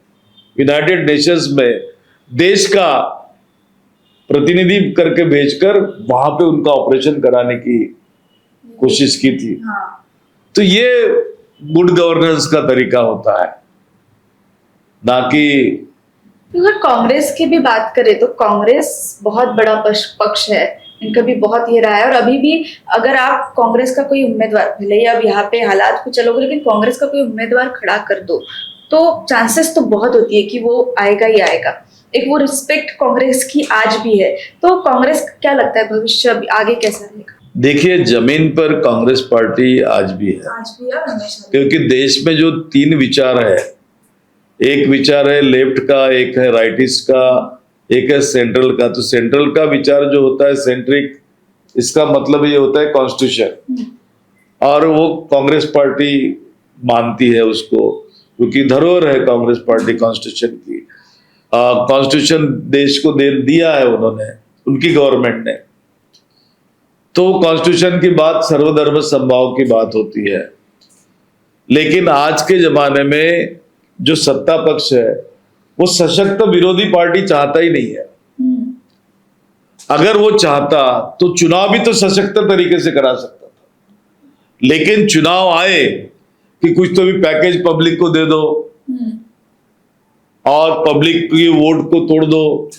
B: यूनाइटेड नेशंस में देश का प्रतिनिधि करके भेजकर वहां पे उनका ऑपरेशन कराने की कोशिश की थी। तो ये गुड गवर्नेंस का तरीका होता है, ना कि
A: अगर कांग्रेस की भी बात करें तो कांग्रेस बहुत बड़ा पक्ष है, इनका भी बहुत ये रहा है। और अभी भी अगर आप कांग्रेस का कोई उम्मीदवार, भले ही अब यहाँ पे हालात कुछ अलग हो, लेकिन कांग्रेस का कोई उम्मीदवार खड़ा कर दो तो चांसेस तो बहुत होती है कि वो आएगा ही आएगा। एक वो रिस्पेक्ट कांग्रेस की आज भी है। तो कांग्रेस क्या लगता है भविष्य आगे कैसा रहेगा?
B: देखिए, जमीन पर कांग्रेस पार्टी आज भी है,
A: और हमेशा,
B: क्योंकि देश में जो 3 विचार है, एक विचार है लेफ्ट का, एक है राइटिस्ट का, एक है सेंट्रल का। तो सेंट्रल का विचार जो होता है सेंट्रिक, इसका मतलब ये होता है कॉन्स्टिट्यूशन, और वो कांग्रेस पार्टी मानती है उसको, क्योंकि धरोहर है कांग्रेस पार्टी कॉन्स्टिट्यूशन की। कॉन्स्टिट्यूशन देश को दे दिया है उन्होंने, उनकी गवर्नमेंट ने। तो कॉन्स्टिट्यूशन की बात सर्वधर्म समभाव की बात होती है। लेकिन आज के जमाने में जो सत्ता पक्ष है वो सशक्त विरोधी पार्टी चाहता ही नहीं है। अगर वो चाहता तो चुनाव भी तो सशक्त तरीके से करा सकता था, लेकिन चुनाव आए कि कुछ तो भी पैकेज पब्लिक को दे दो और पब्लिक की वोट को तोड़ दो।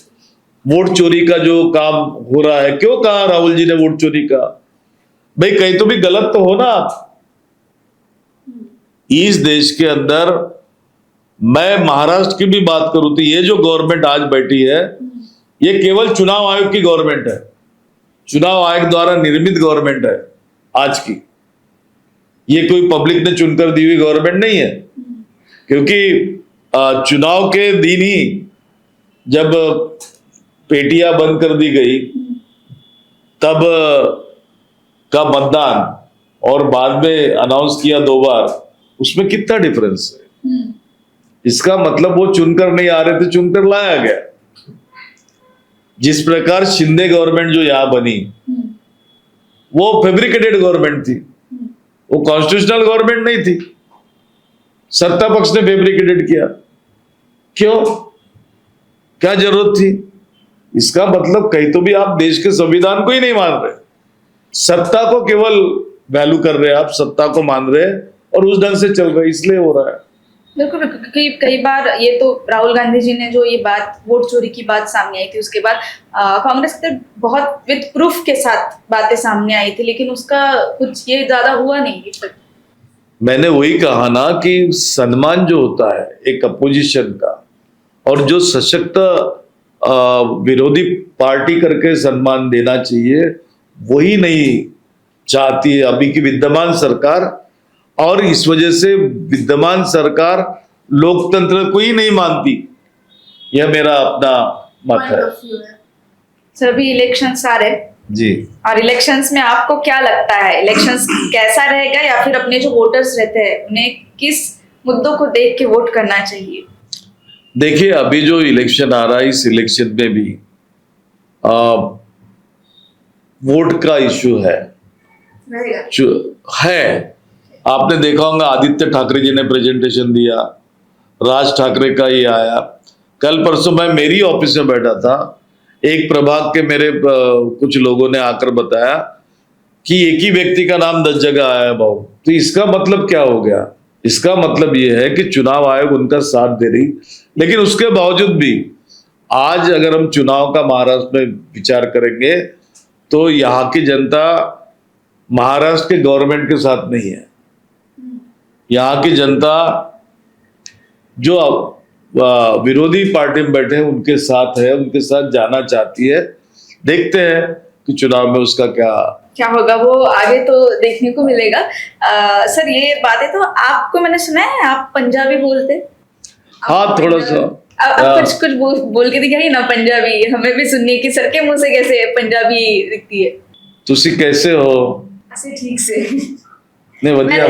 B: वोट चोरी का जो काम हो रहा है, क्यों कहा राहुल जी ने वोट चोरी का? भाई कहीं तो भी गलत तो हो ना आप। इस देश के अंदर, मैं महाराष्ट्र की भी बात करूं तो ये जो गवर्नमेंट आज बैठी है ये केवल चुनाव आयोग की गवर्नमेंट है, चुनाव आयोग द्वारा निर्मित गवर्नमेंट है आज की। ये कोई पब्लिक ने चुनकर दी हुई गवर्नमेंट नहीं है, क्योंकि चुनाव के दिन ही जब पेटियां बंद कर दी गई तब का मतदान और बाद में अनाउंस किया 2 बार, उसमें कितना डिफरेंस है। इसका मतलब वो चुनकर नहीं आ रहे थे, चुनकर लाया गया। जिस प्रकार शिंदे गवर्नमेंट जो यहां बनी वो फैब्रिकेटेड गवर्नमेंट थी, वो कॉन्स्टिट्यूशनल गवर्नमेंट नहीं थी। सत्ता पक्ष ने फैब्रिकेटेड किया, क्यों? क्या जरूरत थी? इसका मतलब कहीं तो भी आप देश के संविधान को ही नहीं मान रहे, सत्ता को केवल वैल्यू कर रहे हैं, आप सत्ता को मान रहे हैं और उस ढंग से चल रहे, इसलिए हो रहा है।
A: बिल्कुल, कई बार ये तो राहुल गांधी जी ने जो ये बात, वोट चोरी की बात सामने आई थी, उसके बाद कांग्रेस के बहुत विद प्रूफ के साथ बातें सामने आई थी, लेकिन उसका कुछ ये ज्यादा हुआ नहीं।
B: मैंने वही कहा ना कि सम्मान जो होता है एक अपोजिशन का, और जो सशक्त विरोधी पार्टी करके सम्मान देना चाहिए, वही नहीं चाहती है अभी की विद्यमान सरकार। और इस वजह से विद्यमान सरकार लोकतंत्र को ही नहीं मानती। यह मेरा अपना मत है।
A: सर अभी इलेक्शंस आ रहे हैं,
B: जी।
A: और इलेक्शंस में आपको क्या लगता है, इलेक्शंस कैसा रहेगा, या फिर अपने जो वोटर्स रहते हैं उन्हें किस मुद्दों को देख के वोट करना चाहिए?
B: देखिए, अभी जो इलेक्शन आ रहा है, इस इलेक्शन में भी वोट का इश्यू है
A: रहेगा।
B: है। आपने देखा होगा, आदित्य ठाकरे जी ने प्रेजेंटेशन दिया, राज ठाकरे का ये आया। कल परसों मैं मेरी ऑफिस में बैठा था, एक प्रभाग के मेरे कुछ लोगों ने आकर बताया कि एक ही व्यक्ति का नाम 10 जगह आया भाव। तो इसका मतलब क्या हो गया? इसका मतलब ये है कि चुनाव आयोग उनका साथ दे रही, लेकिन उसके बावजूद भी आज अगर हम चुनाव का महाराष्ट्र में विचार करेंगे तो यहाँ की जनता महाराष्ट्र के गवर्नमेंट के साथ नहीं है। यहाँ की जनता जो विरोधी पार्टी में बैठे हैं उनके साथ है, उनके साथ जाना चाहती है। देखते हैं कि चुनाव में उसका क्या
A: होगा, वो आगे तो देखने को मिलेगा। सर ये बातें तो आपको मैंने सुना है आप पंजाबी बोलते?
B: हाँ, थोड़ा सा।
A: अब कुछ बोल के दिखाइए ना पंजाबी, हमें भी सुननी है कि सर के मुंह से कैसे पंजाबी दिखती है।
B: तुसी कैसे हो?
A: ऐसे ठीक से
B: नहीं, वधिया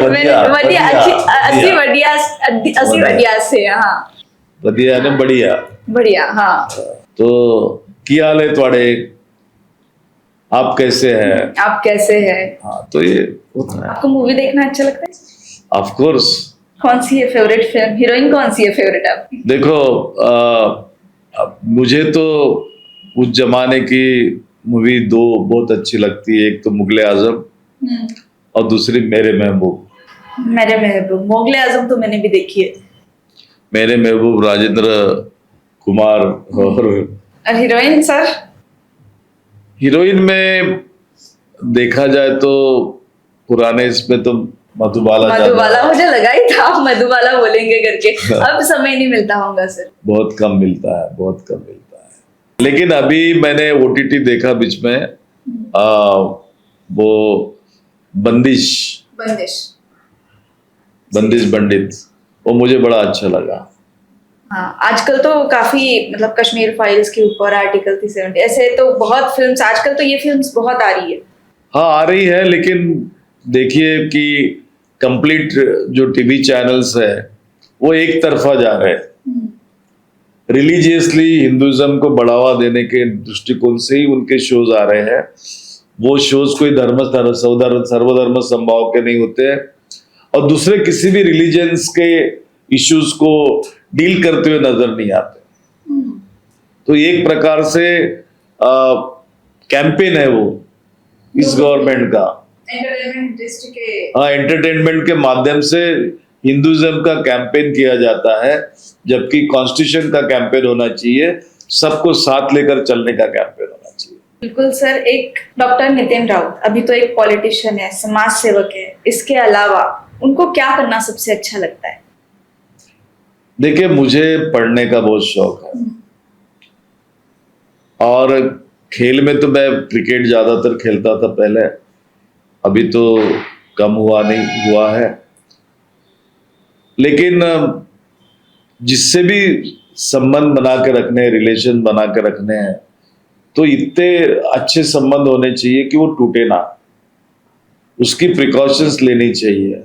A: से। हाँ,
B: वधिया ने बढ़िया
A: बढ़िया। हाँ,
B: तो क्या हाल है तुम्हारे? आप कैसे हैं?
A: आप कैसे हैं?
B: हाँ, तो ये होता है।
A: आपको मूवी देखना अच्छा लगता है?
B: Of course.
A: कौन सी है फेवरेट फिल्म, हीरोइन कौन सी है फेवरेट आपकी?
B: देखो, मुझे तो उस जमाने की मूवी 2 बहुत अच्छी लगती है। एक तो मुगले आजम और दूसरी मेरे महबूब।
A: मेरे महबूब, मुगले आजम तो मैंने भी देखी है।
B: मेरे महबूब राजेंद्र कुमार। और
A: हीरोइन सर? हीरोइन
B: में देखा जाए तो पुराने इसमें तो
A: मधुबाला मुझे लगा ही था आप मधुबाला बोलेंगे करके। अब समय नहीं मिलता होगा सर? बहुत कम मिलता
B: है। लेकिन अभी मैंने OTT देखा बीच में, वो बंदिश पंडित, वो मुझे बड़ा अच्छा लगा।
A: हाँ, आजकल तो काफी मतलब कश्मीर फाइल्स के ऊपर आर्टिकल 370 ऐसे तो बहुत फिल्म्स, आजकल तो ये फिल्म्स बहुत आ रही है।
B: हाँ, आ रही है, लेकिन देखिए कि कंप्लीट जो टीवी चैनल्स है वो एक तरफा जा रहे हैं। रिलीजियसली हिंदुइज्म को बढ़ावा देने के दृष्टिकोण से ही उनके शोज आ रहे हैं। वो शोज कोई सर्वधर्म समभाव के नहीं होते हैं और दूसरे किसी भी रिलीजन्स के इश्यूज को डील करते हुए नजर नहीं आते। तो एक प्रकार से कैंपेन है वो इस गवर्नमेंट का, एंटरटेनमेंट के माध्यम से हिंदुइज्म का कैंपेन किया जाता है, जबकि कॉन्स्टिट्यूशन का कैंपेन होना चाहिए, सबको साथ लेकर चलने का कैंपेन होना चाहिए।
A: बिल्कुल सर। एक डॉक्टर नितिन राउत अभी तो एक पॉलिटिशियन है, समाज सेवक है, इसके अलावा उनको क्या करना सबसे अच्छा लगता है?
B: देखिए, मुझे पढ़ने का बहुत शौक है और खेल में तो मैं क्रिकेट ज्यादातर खेलता था पहले, अभी तो कम हुआ है। लेकिन जिससे भी संबंध बना के रखने, रिलेशन बना के रखने हैं, तो इतने अच्छे संबंध होने चाहिए कि वो टूटे ना, उसकी प्रिकॉशंस लेनी चाहिए।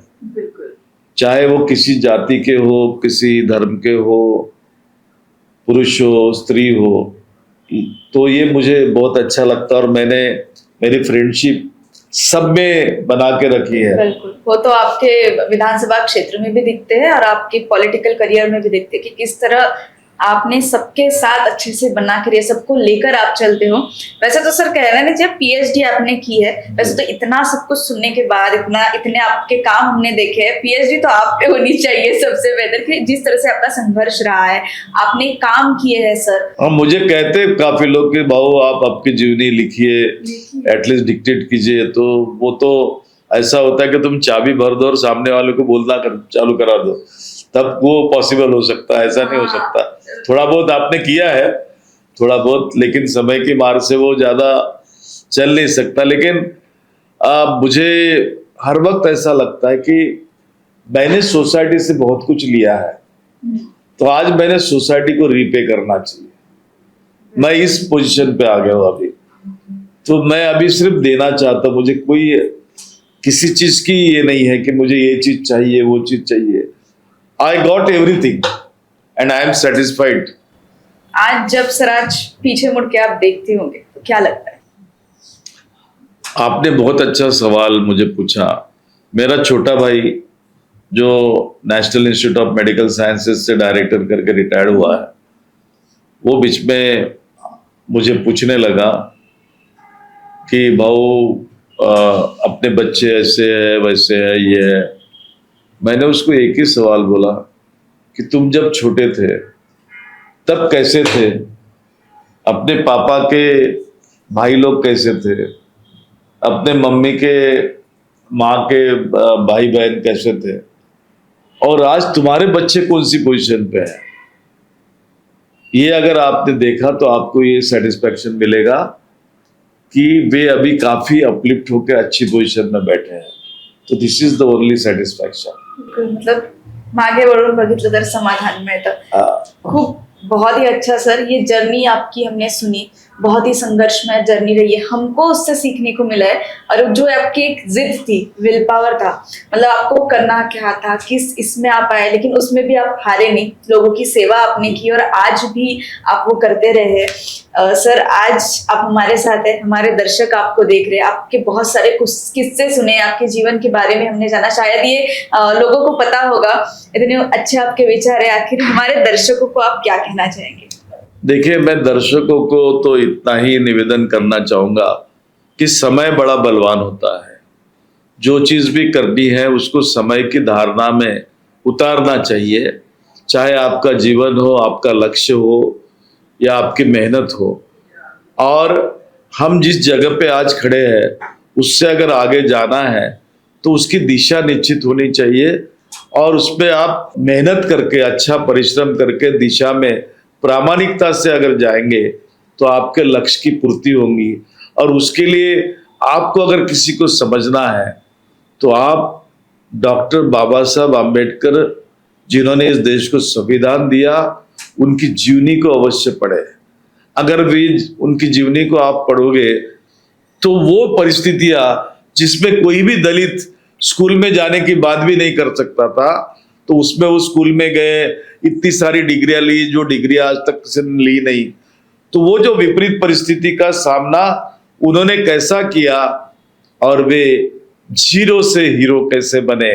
B: चाहे वो किसी जाति के हो, किसी धर्म के हो, पुरुष हो, स्त्री हो, तो ये मुझे बहुत अच्छा लगता है और मैंने मेरी फ्रेंडशिप सब में बना के रखी है।
A: बिल्कुल, वो तो आपके विधानसभा क्षेत्र में भी दिखते हैं और आपके पॉलिटिकल करियर में भी दिखते हैं कि किस तरह आपने सबके साथ अच्छे से बना के सबको लेकर आप चलते हो। वैसे तो सर कह रहे हैं जब PhD आपने की है, वैसे तो इतना सब कुछ सुनने के बाद इतने आपके काम हमने देखे हैं, PhD तो आप पे होनी चाहिए सबसे बेहतर, कि जिस तरह से आपका संघर्ष रहा है, आपने काम किए हैं सर।
B: और मुझे कहते काफी लोग कि भाऊ आप आपकी जीवनी लिखिए, एटलीस्ट डिक्टेट कीजिए, तो वो तो ऐसा होता है कि तुम चाबी भर दो और सामने वाले को बोलना चालू करा दो, तब वो पॉसिबल हो सकता है, ऐसा नहीं हो सकता। थोड़ा बहुत आपने किया है, थोड़ा बहुत, लेकिन समय की मार से वो ज्यादा चल नहीं सकता। लेकिन मुझे हर वक्त ऐसा लगता है कि मैंने सोसाइटी से बहुत कुछ लिया है, तो आज मैंने सोसाइटी को रीपे करना चाहिए। मैं इस पोजीशन पे आ गया हूँ अभी। तो मैं अभी सिर्फ देना चाहता हूँ, मुझे कोई किसी चीज की ये नहीं है कि मुझे ये चीज चाहिए वो चीज चाहिए। I got everything and I am satisfied.
A: आज जब सराज पीछे मुड़ के आप देखते होंगे तो क्या लगता है?
B: आपने बहुत अच्छा सवाल मुझे पूछा। मेरा छोटा भाई जो national institute of medical sciences से डायरेक्टर करके रिटायर्ड हुआ है, वो बीच में मुझे पूछने लगा कि भाऊ अपने बच्चे ऐसे है वैसे है ये है। मैंने उसको एक ही सवाल बोला कि तुम जब छोटे थे तब कैसे थे, अपने पापा के भाई लोग कैसे थे, अपने मम्मी के माँ के भाई बहन कैसे थे, और आज तुम्हारे बच्चे कौन सी पोजीशन पे है। ये अगर आपने देखा तो आपको ये सेटिस्फेक्शन मिलेगा कि वे अभी काफी अपलिफ्ट होकर अच्छी पोजीशन में बैठे हैं। तो this is the only satisfaction.
A: मतलब मागे वळून बघितलं तर समाधान मिळतं। खूप बहुत ही अच्छा सर, ये जर्नी आपकी हमने सुनी, बहुत ही संघर्षमय जर्नी रही है, हमको उससे सीखने को मिला है। और जो आपकी एक जिद थी, विल पावर था, मतलब आपको करना क्या था, किस इसमें आप आए, लेकिन उसमें भी आप हारे नहीं, लोगों की सेवा आपने की और आज भी आप वो करते रहे। सर आज आप हमारे साथ हैं, हमारे दर्शक आपको देख रहे हैं, आपके बहुत सारे कुछ किस्से सुने, आपके जीवन के बारे में हमने जाना, शायद ये लोगों को पता होगा, इतने अच्छे आपके विचार है। आखिर हमारे दर्शकों को आप क्या कहना चाहेंगे?
B: देखिए, मैं दर्शकों को तो इतना ही निवेदन करना चाहूंगा कि समय बड़ा बलवान होता है। जो चीज भी करनी है उसको समय की धारणा में उतारना चाहिए, चाहे आपका जीवन हो, आपका लक्ष्य हो या आपकी मेहनत हो। और हम जिस जगह पे आज खड़े हैं उससे अगर आगे जाना है तो उसकी दिशा निश्चित होनी चाहिए, और उस पर आप मेहनत करके, अच्छा परिश्रम करके दिशा में प्रामाणिकता से अगर जाएंगे तो आपके लक्ष्य की पूर्ति होगी। और उसके लिए आपको अगर किसी को समझना है तो आप डॉक्टर बाबा साहब आम्बेडकर, जिन्होंने इस देश को संविधान दिया, उनकी जीवनी को अवश्य पढ़े। अगर भी उनकी जीवनी को आप पढ़ोगे तो वो परिस्थितियां जिसमें कोई भी दलित स्कूल में जाने की बात भी नहीं कर सकता था, तो उसमें वो स्कूल में गए, इतनी सारी डिग्रियां ली जो डिग्री आज तक किसी ने ली नहीं। तो वो जो विपरीत परिस्थिति का सामना उन्होंने कैसा किया और वे जीरो से हीरो कैसे बने,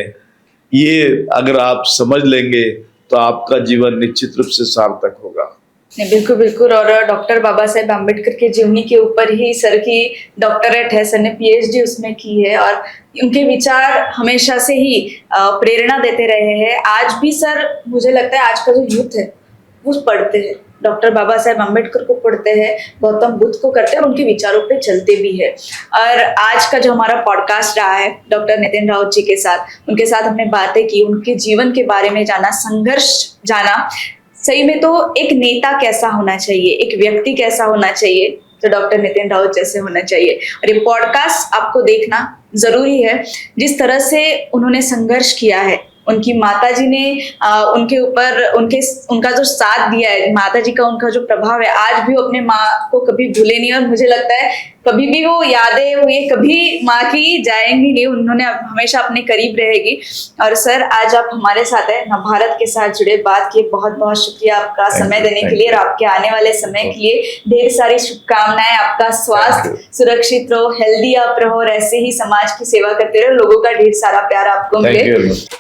B: ये अगर आप समझ लेंगे तो आपका जीवन निश्चित रूप से सार्थक होगा।
A: बिल्कुल बिल्कुल। और डॉक्टर बाबा साहेब आम्बेडकर की जीवनी के ऊपर ही सर की डॉक्टरेट है, सर ने पीएचडी उसमें की है, और उनके विचार हमेशा से ही प्रेरणा देते रहे हैं। आज भी सर, मुझे लगता है आज का जो यूथ है वो पढ़ते हैं, डॉक्टर बाबा साहेब आम्बेडकर को पढ़ते हैं, गौतम बुद्ध को करते हैं और उनके विचारों पे चलते भी है। और आज का जो हमारा पॉडकास्ट रहा है डॉक्टर नितिन राउत जी के साथ, उनके साथ हमने बातें की, उनके जीवन के बारे में जाना, संघर्ष जाना। सही में तो एक नेता कैसा होना चाहिए, एक व्यक्ति कैसा होना चाहिए, तो डॉक्टर नितिन राउत जैसे होना चाहिए। और ये पॉडकास्ट आपको देखना जरूरी है। जिस तरह से उन्होंने संघर्ष किया है, उनकी माताजी ने उनके ऊपर उनका जो साथ दिया है, माताजी का उनका जो प्रभाव है, आज भी वो अपने माँ को कभी भूले नहीं, और मुझे लगता है कभी भी वो यादें हुई कभी माँ की जाएंगी नहीं, उन्होंने हमेशा अपने करीब रहेगी। और सर आज आप हमारे साथ हैं, नवभारत के साथ जुड़े, बात किए, बहुत बहुत शुक्रिया आपका समय देने के लिए और आपके आने वाले समय के लिए ढेर सारी शुभकामनाएं। आपका स्वास्थ्य सुरक्षित रहो, हेल्दी आप रहो और ऐसे ही समाज की सेवा करते रहो, लोगों का ढेर सारा प्यार आपको मिले।